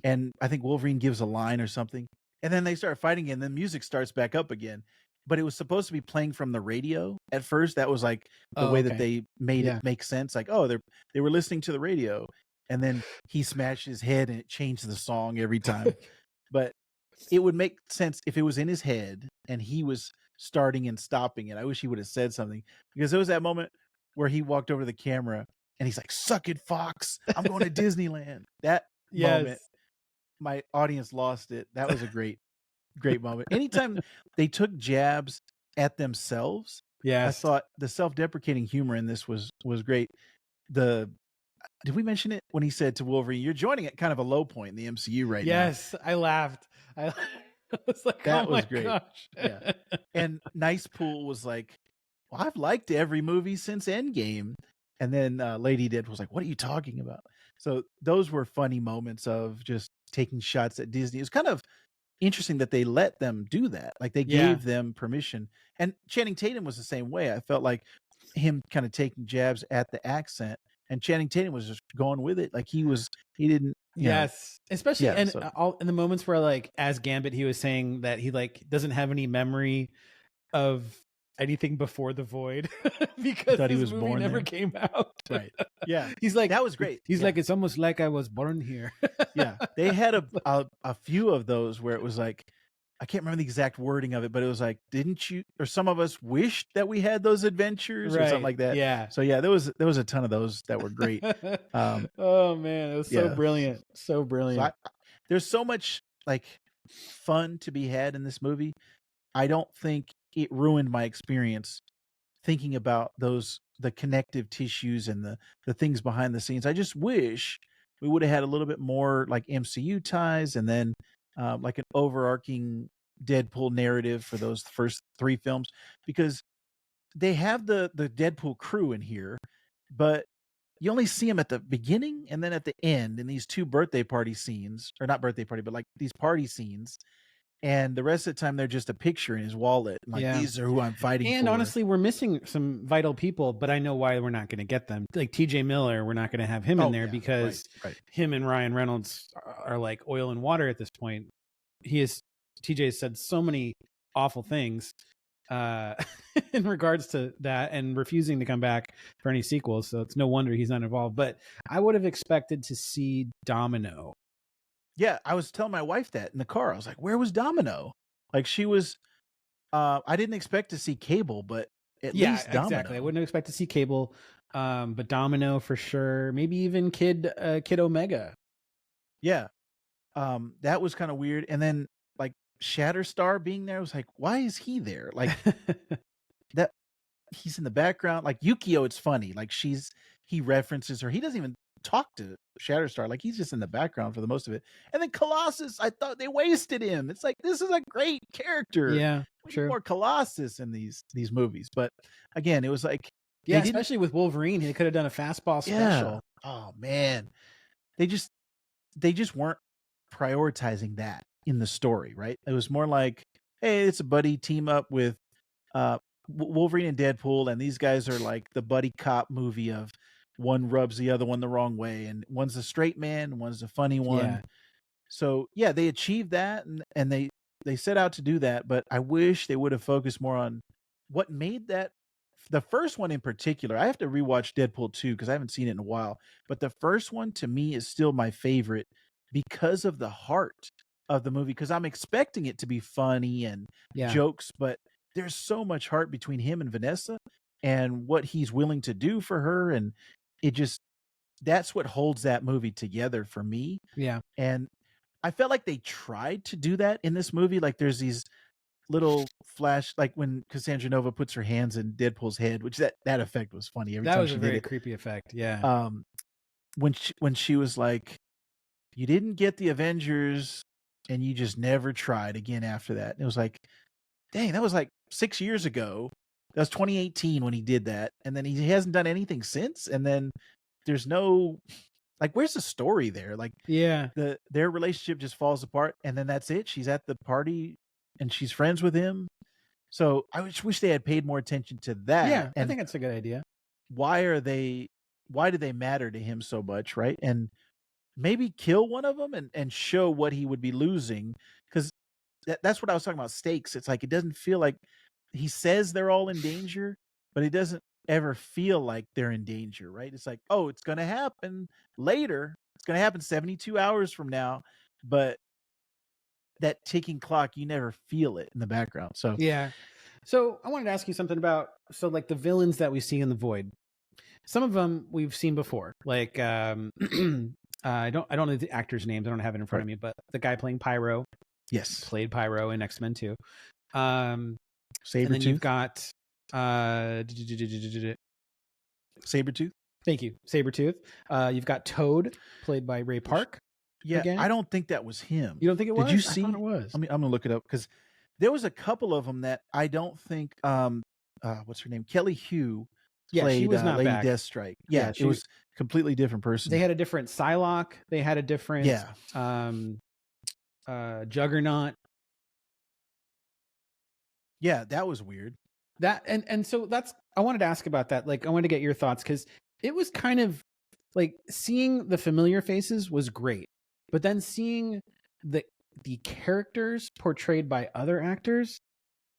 And I think Wolverine gives a line or something. And then they start fighting and the music starts back up again. But it was supposed to be playing from the radio at first. That was like the Oh, way that okay. they made it Yeah. make sense. Like, oh, they were listening to the radio. And then he smashed his head and it changed the song every time. But it would make sense if it was in his head and he was starting and stopping it. I wish he would have said something because there was that moment where he walked over to the camera and he's like, "Suck it, Fox. I'm going to Disneyland." That moment, Yes. my audience lost it. That was a great moment. Anytime they took jabs at themselves, I Yes. thought the self-deprecating humor in this was great. The Did we mention it when he said to Wolverine, "You're joining at kind of a low point in the MCU right now." Yes. I laughed. I was like, oh That my was great. gosh. Yeah. And Nice Pool was like, "Well, I've liked every movie since Endgame." And then Lady Dead was like, "What are you talking about?" So those were funny moments of just taking shots at Disney. It's kind of interesting that they let them do that. Like they Yeah. gave them permission. And Channing Tatum was the same way. I felt like him kind of taking jabs at the accent, and Channing Tatum was just going with it. Like he didn't, Yes. Especially yeah. and So all in the moments where like as Gambit he was saying that he like doesn't have any memory of anything before the void he because thought he this was movie born never there. came out. Right. Yeah. He's like That was great. he's Yeah. like it's almost like I was born here. Yeah, they had a few of those where it was like, I can't remember the exact wording of it, but it was like, "Didn't you or some of us wished that we had those adventures," or something Right. like that. Yeah. So yeah, there was a ton of those that were great. Um, Oh man, it was so yeah, brilliant. So so brilliant. there's so much like fun to be had in this movie. I don't think it ruined my experience thinking about the connective tissues and the things behind the scenes. I just wish we would have had a little bit more like MCU ties and then like an overarching Deadpool narrative for those first 3 films because they have the Deadpool crew in here, but you only see them at the beginning and then at the end in these 2 birthday party scenes, or not birthday party, but like these party scenes. And the rest of the time they're just a picture in his wallet. Like, Yeah. these are who I'm fighting And for. honestly, we're missing some vital people, but I know why we're not going to get them. Like TJ Miller, we're not going to have him in Oh there yeah, because right. him and Ryan Reynolds are like oil and water at this point. TJ has said so many awful things uh in regards to that and refusing to come back for any sequels, so it's no wonder he's not involved. But I would have expected to see Domino. Yeah, I was telling my wife that in the car. I was like, "Where was Domino?" Like she was I didn't expect to see Cable, but at Yeah, least exactly. I Domino. wouldn't expect to see Cable, but Domino for sure. Maybe even Kid Omega. Yeah. That was kind of weird. And then like Shatterstar being there was like, why is he there? Like that he's in the background. Like Yukio, it's funny. Like he references her. He doesn't even talk to Shatterstar. Like he's just in the background for the most of it. And then Colossus, I thought they wasted him. It's like this is a great character. Yeah. we need True. more Colossus in these movies. But again, it was like Yeah, they didn't. especially with Wolverine, he could have done a fastball Yeah. special. Oh man, they just weren't prioritizing that in the story, right? It was more like, hey, it's a buddy team up with uh Wolverine and Deadpool, and these guys are like the buddy cop movie of one rubs the other one the wrong way, and one's a straight man, one's a funny one. Yeah. So yeah, they achieved that, and they set out to do that, but I wish they would have focused more on what made that the first one in particular. I have to rewatch Deadpool 2 because I haven't seen it in a while, but the first one to me is still my favorite because of the heart of the movie, because I'm expecting it to be funny and Yeah. jokes, but there's so much heart between him and Vanessa and what he's willing to do for her, and it just that's what holds that movie together for me. Yeah. And I felt like they tried to do that in this movie. Like there's these little flash, like when Cassandra Nova puts her hands in Deadpool's head, which that effect was funny every That time was she a did very it. creepy effect. Yeah. When she was like, "You didn't get the Avengers, and you just never tried again after that." And it was like, dang, that was like 6 years ago. That was 2018 when he did that, and then he hasn't done anything since. And then there's no like, where's the story there? Like, Yeah. their relationship just falls apart, and then that's it. She's at the party, and she's friends with him. So I just wish they had paid more attention to that. Yeah. I And think that's a good idea. why do they matter to him so much, right? And maybe kill one of them and show what he would be losing, because that's what I was talking about, stakes. It's like it doesn't feel like he says they're all in danger, but it doesn't ever feel like they're in danger, right? It's like, oh, it's going to happen later. It's going to happen 72 hours from now, but that ticking clock, you never feel it in the background. So Yeah. So I wanted to ask you something about like the villains that we see in the Void. Some of them we've seen before. Like I don't know the actors' names. I don't have it in front of me, but the guy playing Pyro yes, played Pyro in X-Men 2. And then you've Sabretooth. got Sabretooth. thank you, Sabretooth. You've got Toad, played by Ray Park. Yeah, again. I don't think that was him. You don't think it was? Did you I see? thought it was. I mean, I'm gonna look it up because there was a couple of them that I don't think. What's her name? Kelly Hugh Yeah, played she was not Lady back. Deathstrike. Yeah, Yeah, it was completely different person. They had a different Psylocke. They had a different Juggernaut. Yeah, that was weird. That and so that's I wanted to ask about that. Like I wanted to get your thoughts because it was kind of like seeing the familiar faces was great, but then seeing the characters portrayed by other actors,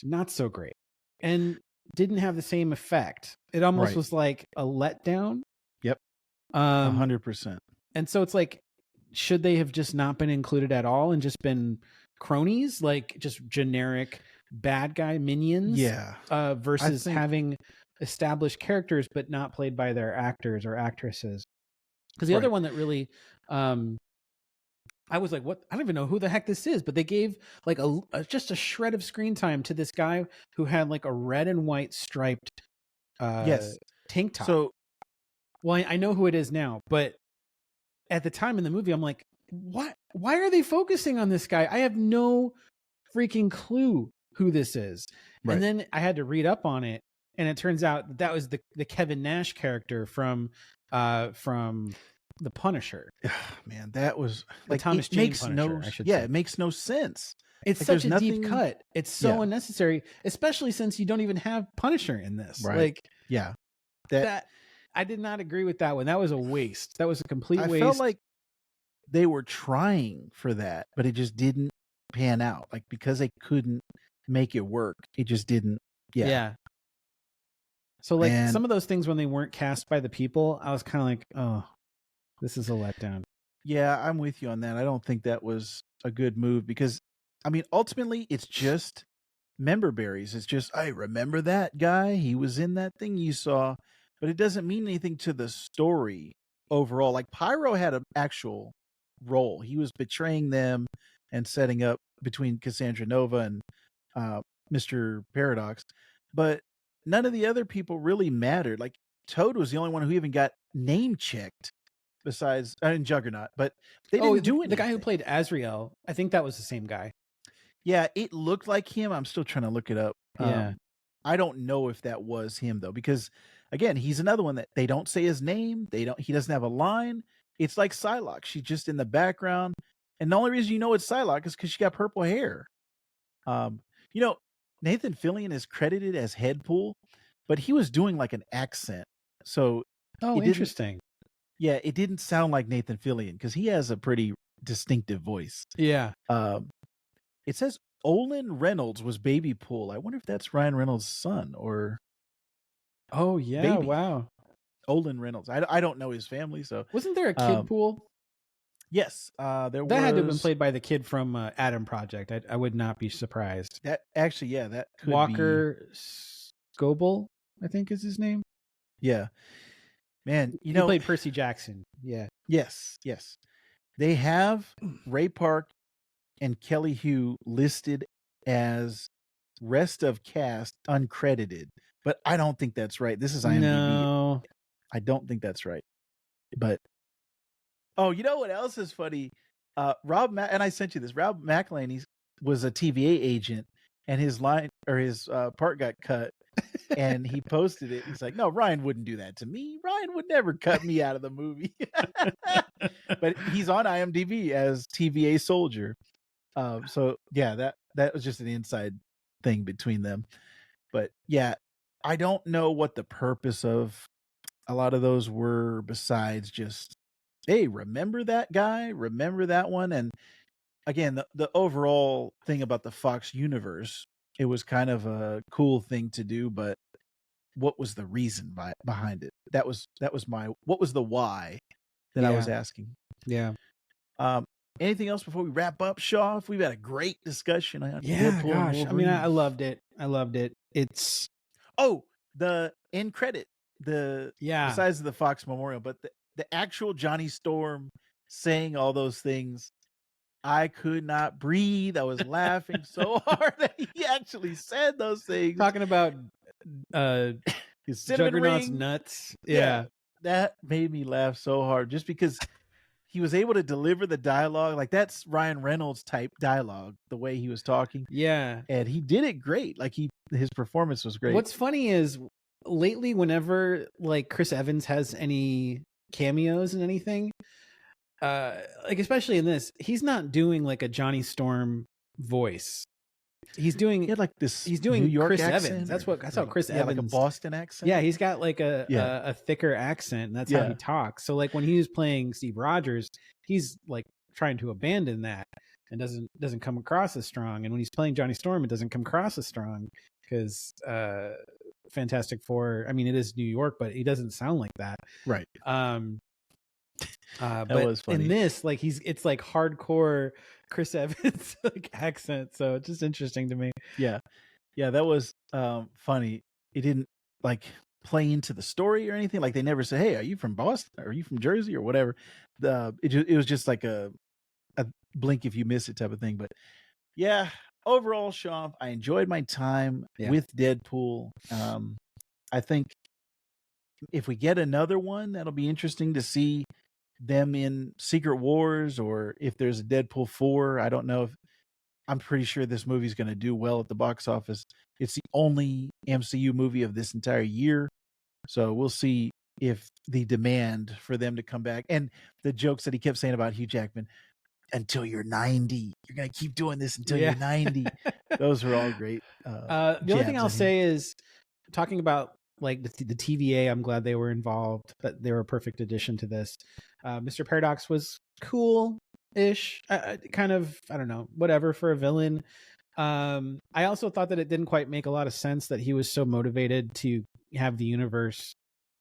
not so great, and didn't have the same effect. It almost was like a letdown. Yep, 100%. And so it's like, should they have just not been included at all and just been cronies, like just generic bad guy minions? Yeah. Versus having established characters but not played by their actors or actresses. Because the other one that really, I was like, what? I don't even know who the heck this is, but they gave like just a shred of screen time to this guy who had like a red and white striped tank top. So, well, I know who it is now, but at the time in the movie, I'm like, what? Why are they focusing on this guy? I have no freaking clue who this is. Right. And then I had to read up on it, and it turns out that was the Kevin Nash character from The Punisher. Man, that was like Thomas Jane Punisher, I should say. It makes no sense. It's such a deep cut. It's so unnecessary, especially since you don't even have Punisher in this. Right. Like, yeah, that I did not agree with that one. That was a waste. That was a complete waste. I felt like they were trying for that, but it just didn't pan out. Like, because they couldn't make it work, it just didn't. Yeah. So like some of those things when they weren't cast by the people, I was kind of like, oh, this is a letdown. Yeah, I'm with you on that. I don't think that was a good move because, I mean, ultimately it's just member berries. It's just, I remember that guy. He was in that thing you saw, but it doesn't mean anything to the story overall. Like Pyro had an actual role. He was betraying them and setting up between Cassandra Nova and Mr. Paradox, but none of the other people really mattered. Like Toad was the only one who even got name checked besides Juggernaut, but they didn't do it. The guy who played Azrael, I think that was the same guy. Yeah, it looked like him. I'm still trying to look it up. Yeah. I don't know if that was him though, because again, he's another one that they don't say his name. He doesn't have a line. It's like Psylocke. She's just in the background. And the only reason you know it's Psylocke is because she got purple hair. Um, you know, Nathan Fillion is credited as Headpool, but he was doing like an accent. So Oh, it didn't, interesting. yeah, it didn't sound like Nathan Fillion because he has a pretty distinctive voice. Yeah. It says Olin Reynolds was Baby Pool. I wonder if that's Ryan Reynolds' son or Oh, yeah. baby. Wow. Olin Reynolds. I don't know his family, so Wasn't there a kid pool? yes, there That had to have been was played by the kid from Adam Project. I would not be surprised. that actually, yeah, that could be Walker Scoble, I think is his name. yeah. Man, He played Percy Jackson. Yeah. yes. They have Ray Park and Kelly Hu listed as rest of cast uncredited, but I don't think that's right. This is IMDb. No. I don't think that's right. But oh, you know what else is funny? And I sent you this. Rob McElhenney was a TVA agent, and his line or his part got cut, and he posted it. He's like, "No, Ryan wouldn't do that to me. Ryan would never cut me out of the movie." But he's on IMDb as TVA soldier. So yeah, that was just an inside thing between them. But yeah, I don't know what the purpose of a lot of those were besides just, hey, remember that guy? Remember that one? And again, the overall thing about the Fox universe, it was kind of a cool thing to do, but what was the reason behind it? That was what was the why that I was asking. Yeah. Anything else before we wrap up, Shaw? We've had a great discussion on Yeah, Deadpool gosh. and I mean, Wolverine. I loved it. I loved it. It's The end credit, besides the Fox Memorial, but the actual Johnny Storm saying all those things, I could not breathe. I was laughing so hard that he actually said those things. Talking about his cinnamon Juggernaut's ring. nuts. Yeah, that made me laugh so hard just because he was able to deliver the dialogue. Like that's Ryan Reynolds type dialogue, the way he was talking. Yeah. And he did it great. Like his performance was great. What's funny is lately, whenever like Chris Evans has any cameos in anything, like especially in this, he's not doing like a Johnny Storm voice. He's doing like this. He's doing New York Chris accent. Evans. That's how Chris Evans. Like a Boston accent. Yeah, he's got like a thicker accent, and that's how he talks. So like when he was playing Steve Rogers, he's like trying to abandon that and doesn't come across as strong. And when he's playing Johnny Storm, it doesn't come across as strong because Fantastic Four. I mean, it is New York, but he doesn't sound like that. Right. But was funny. in this, like it's like hardcore Chris Evans like accent. So it's just interesting to me. Yeah, that was funny. It didn't like play into the story or anything. Like they never say, "Hey, are you from Boston? Are you from Jersey or whatever?" It was just like a blink if you miss it type of thing. But yeah, overall, Sean, I enjoyed my time with Deadpool. I think if we get another one, that'll be interesting to see them in Secret Wars, or if there's a Deadpool 4. I don't know if I'm pretty sure this movie's going to do well at the box office. It's the only MCU movie of this entire year. So we'll see if the demand for them to come back, and the jokes that he kept saying about Hugh Jackman, until you're 90, you're going to keep doing this until you're 90. Those are all great. The only thing I'll say is talking about like the TVA, I'm glad they were involved, but they were a perfect addition to this. Mr. Paradox was cool-ish, kind of, I don't know, whatever for a villain. I also thought that it didn't quite make a lot of sense that he was so motivated to have the universe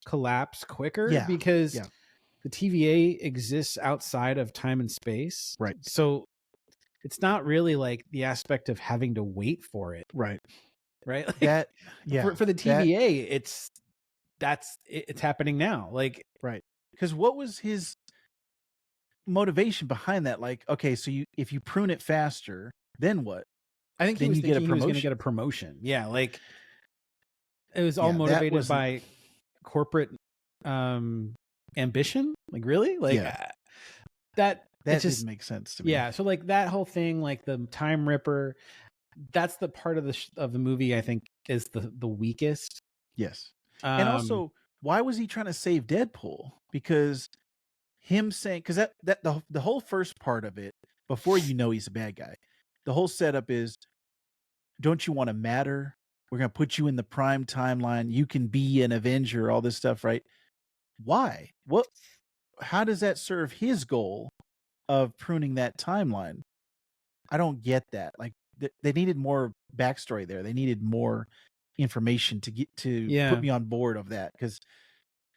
collapse quicker because the TVA exists outside of time and space. Right. So it's not really like the aspect of having to wait for it. Right. Like, that for the TVA, it's happening now. Like, right. Because what was his motivation behind that? Like, okay, so if you prune it faster, then what? I think he was thinking he was going to get a promotion. Yeah, like it was all motivated by corporate ambition. Like, really? Like that That didn't make sense to me. Yeah, so like that whole thing, like the Time Ripper, that's the part of the movie I think is the weakest. Yes. And Um, also, why was he trying to save Deadpool? Because him saying, because the whole first part of it, before you know he's a bad guy, the whole setup is, don't you want to matter? We're gonna put you in the prime timeline. You can be an Avenger, all this stuff, right? Why? What? How does that serve his goal of pruning that timeline? I don't get that. Like they needed more backstory there. They needed more information to get to put me on board of that, because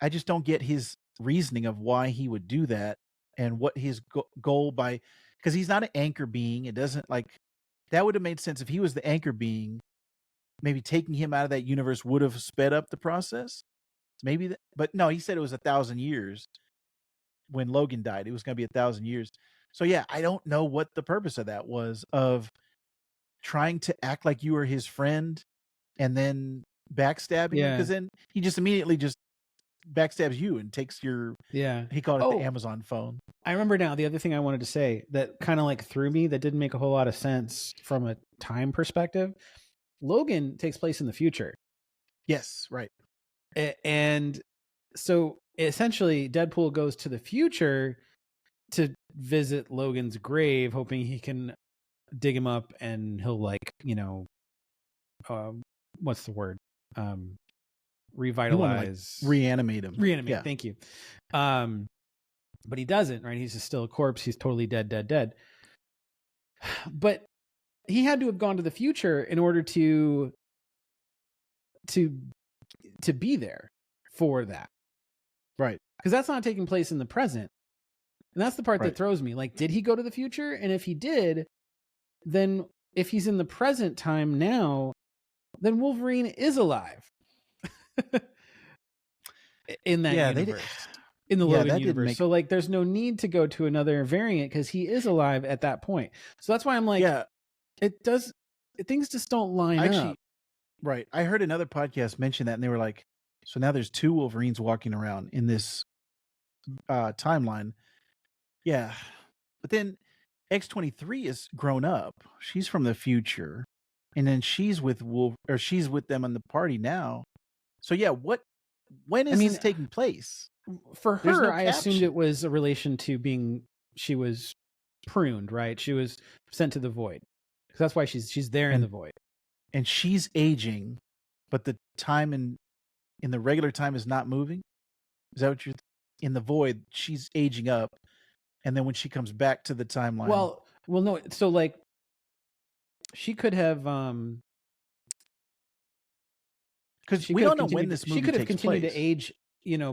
I just don't get his reasoning of why he would do that and what his goal by, because he's not an anchor being. It doesn't like that would have made sense if he was the anchor being. Maybe taking him out of that universe would have sped up the process. Maybe that, but no, he said it was 1,000 years when Logan died. It was going to be 1,000 years. So yeah, I don't know what the purpose of that was, of trying to act like you were his friend and then backstabbing him, because then he just immediately just backstabs you and takes your, he called it the Amazon phone. I remember now the other thing I wanted to say that kind of like threw me, that didn't make a whole lot of sense from a time perspective. Logan takes place in the future. Yes, right. And so essentially Deadpool goes to the future to visit Logan's grave, hoping he can dig him up and he'll like, what's the word? Revitalize, reanimate him. Reanimate. Yeah. Thank you. But he doesn't, right? He's just still a corpse. He's totally dead. But he had to have gone to the future in order to be there for that. Right. Because that's not taking place in the present. And that's the part that throws me. Like, did he go to the future? And if he did, then if he's in the present time now, then Wolverine is alive. In that universe. In the Logan universe. So like there's no need to go to another variant because he is alive at that point. So that's why I'm like, things just don't line up. Right. I heard another podcast mention that and they were like, so now there's 2 Wolverines walking around in this timeline. Yeah. But then X-23 is grown up. She's from the future. And then she's with she's with them on the party now. So yeah, when is this taking place? For her, I assumed it was a relation to she was pruned, right? She was sent to the void. That's why she's there in the void. And she's aging, but the time in the regular time is not moving. Is that what you're in the void? She's aging up, and then when she comes back to the timeline, well, no. So like, she could have because we don't know when this movie she could have takes continued place. To age,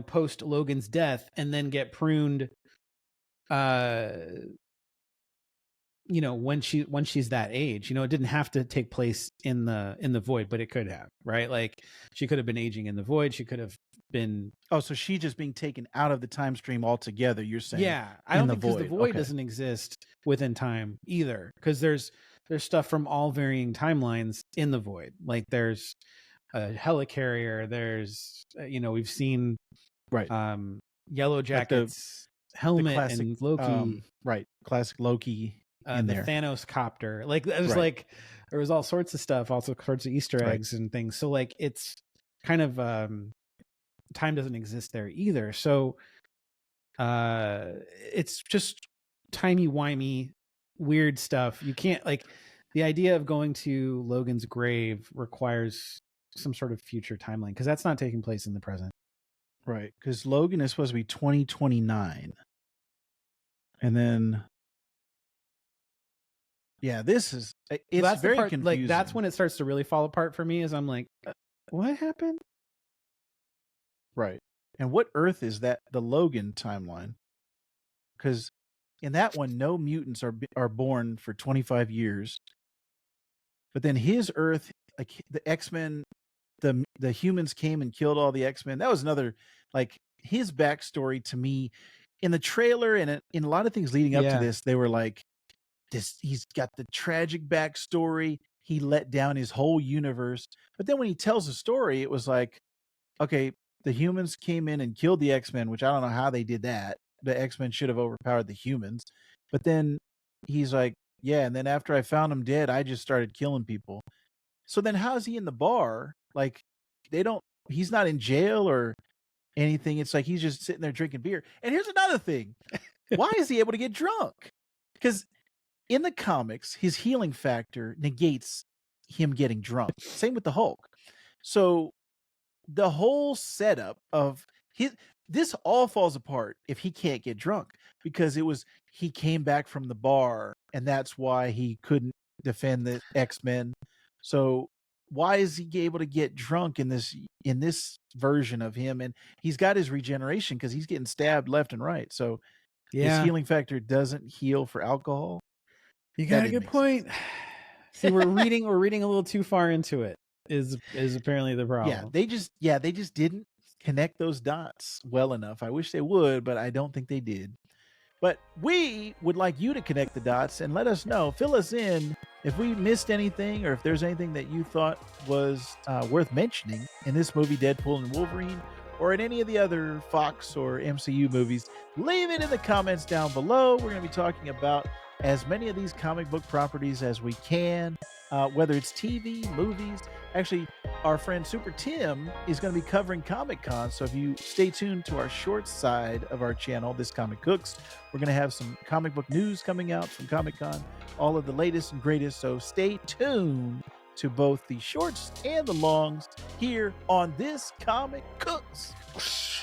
post Logan's death, and then get pruned. When she's that age, it didn't have to take place in the void, but it could have, right? Like she could have been aging in the void. She could have been. Oh, so she's just being taken out of the time stream altogether. You're saying? Yeah, I don't think because the void doesn't exist within time either, because there's stuff from all varying timelines in the void. Like there's a helicarrier. There's we've seen Yellow Jacket's helmet, classic, and Loki. Classic Loki. The Thanos copter, like there's there was all sorts of stuff, also sorts of Easter eggs and things. So like it's kind of time doesn't exist there either. So it's just timey-wimey weird stuff. You can't the idea of going to Logan's grave requires some sort of future timeline, because that's not taking place in the present. Right, because Logan is supposed to be 2029, and then. Yeah, it's very confusing. Like that's when it starts to really fall apart for me. Is I'm like, what happened? Right, and what Earth is that? The Logan timeline, because in that one, no mutants are born for 25 years, but then his Earth, like the X-Men, the humans came and killed all the X-Men. That was another his backstory to me in the trailer and in a lot of things leading up to this. They were like. He's got the tragic backstory. He let down his whole universe. But then when he tells the story, it was like, okay, the humans came in and killed the X-Men, which I don't know how they did that. The X-Men should have overpowered the humans. But then he's like, yeah, and then after I found him dead, I just started killing people. So then how is he in the bar? Like, he's not in jail or anything. It's like he's just sitting there drinking beer. And here's another thing. Why is he able to get drunk? Because in the comics, his healing factor negates him getting drunk. Same with the Hulk. So the whole setup of this all falls apart if he can't get drunk, because he came back from the bar and that's why he couldn't defend the X-Men. So why is he able to get drunk in this version of him? And he's got his regeneration because he's getting stabbed left and right. So his healing factor doesn't heal for alcohol. You got a good point. See, we're reading a little too far into it. Is apparently the problem. They just didn't connect those dots well enough. I wish they would, but I don't think they did. But we would like you to connect the dots and let us know, fill us in if we missed anything, or if there's anything that you thought was worth mentioning in this movie, Deadpool and Wolverine, or in any of the other Fox or MCU movies. Leave it in the comments down below. We're going to be talking about as many of these comic book properties as we can, whether it's TV, movies. Actually, our friend Super Tim is going to be covering Comic-Con, so if you stay tuned to our short side of our channel, This Comic Cooks, we're going to have some comic book news coming out from Comic-Con, all of the latest and greatest, so stay tuned to both the shorts and the longs here on This Comic Cooks.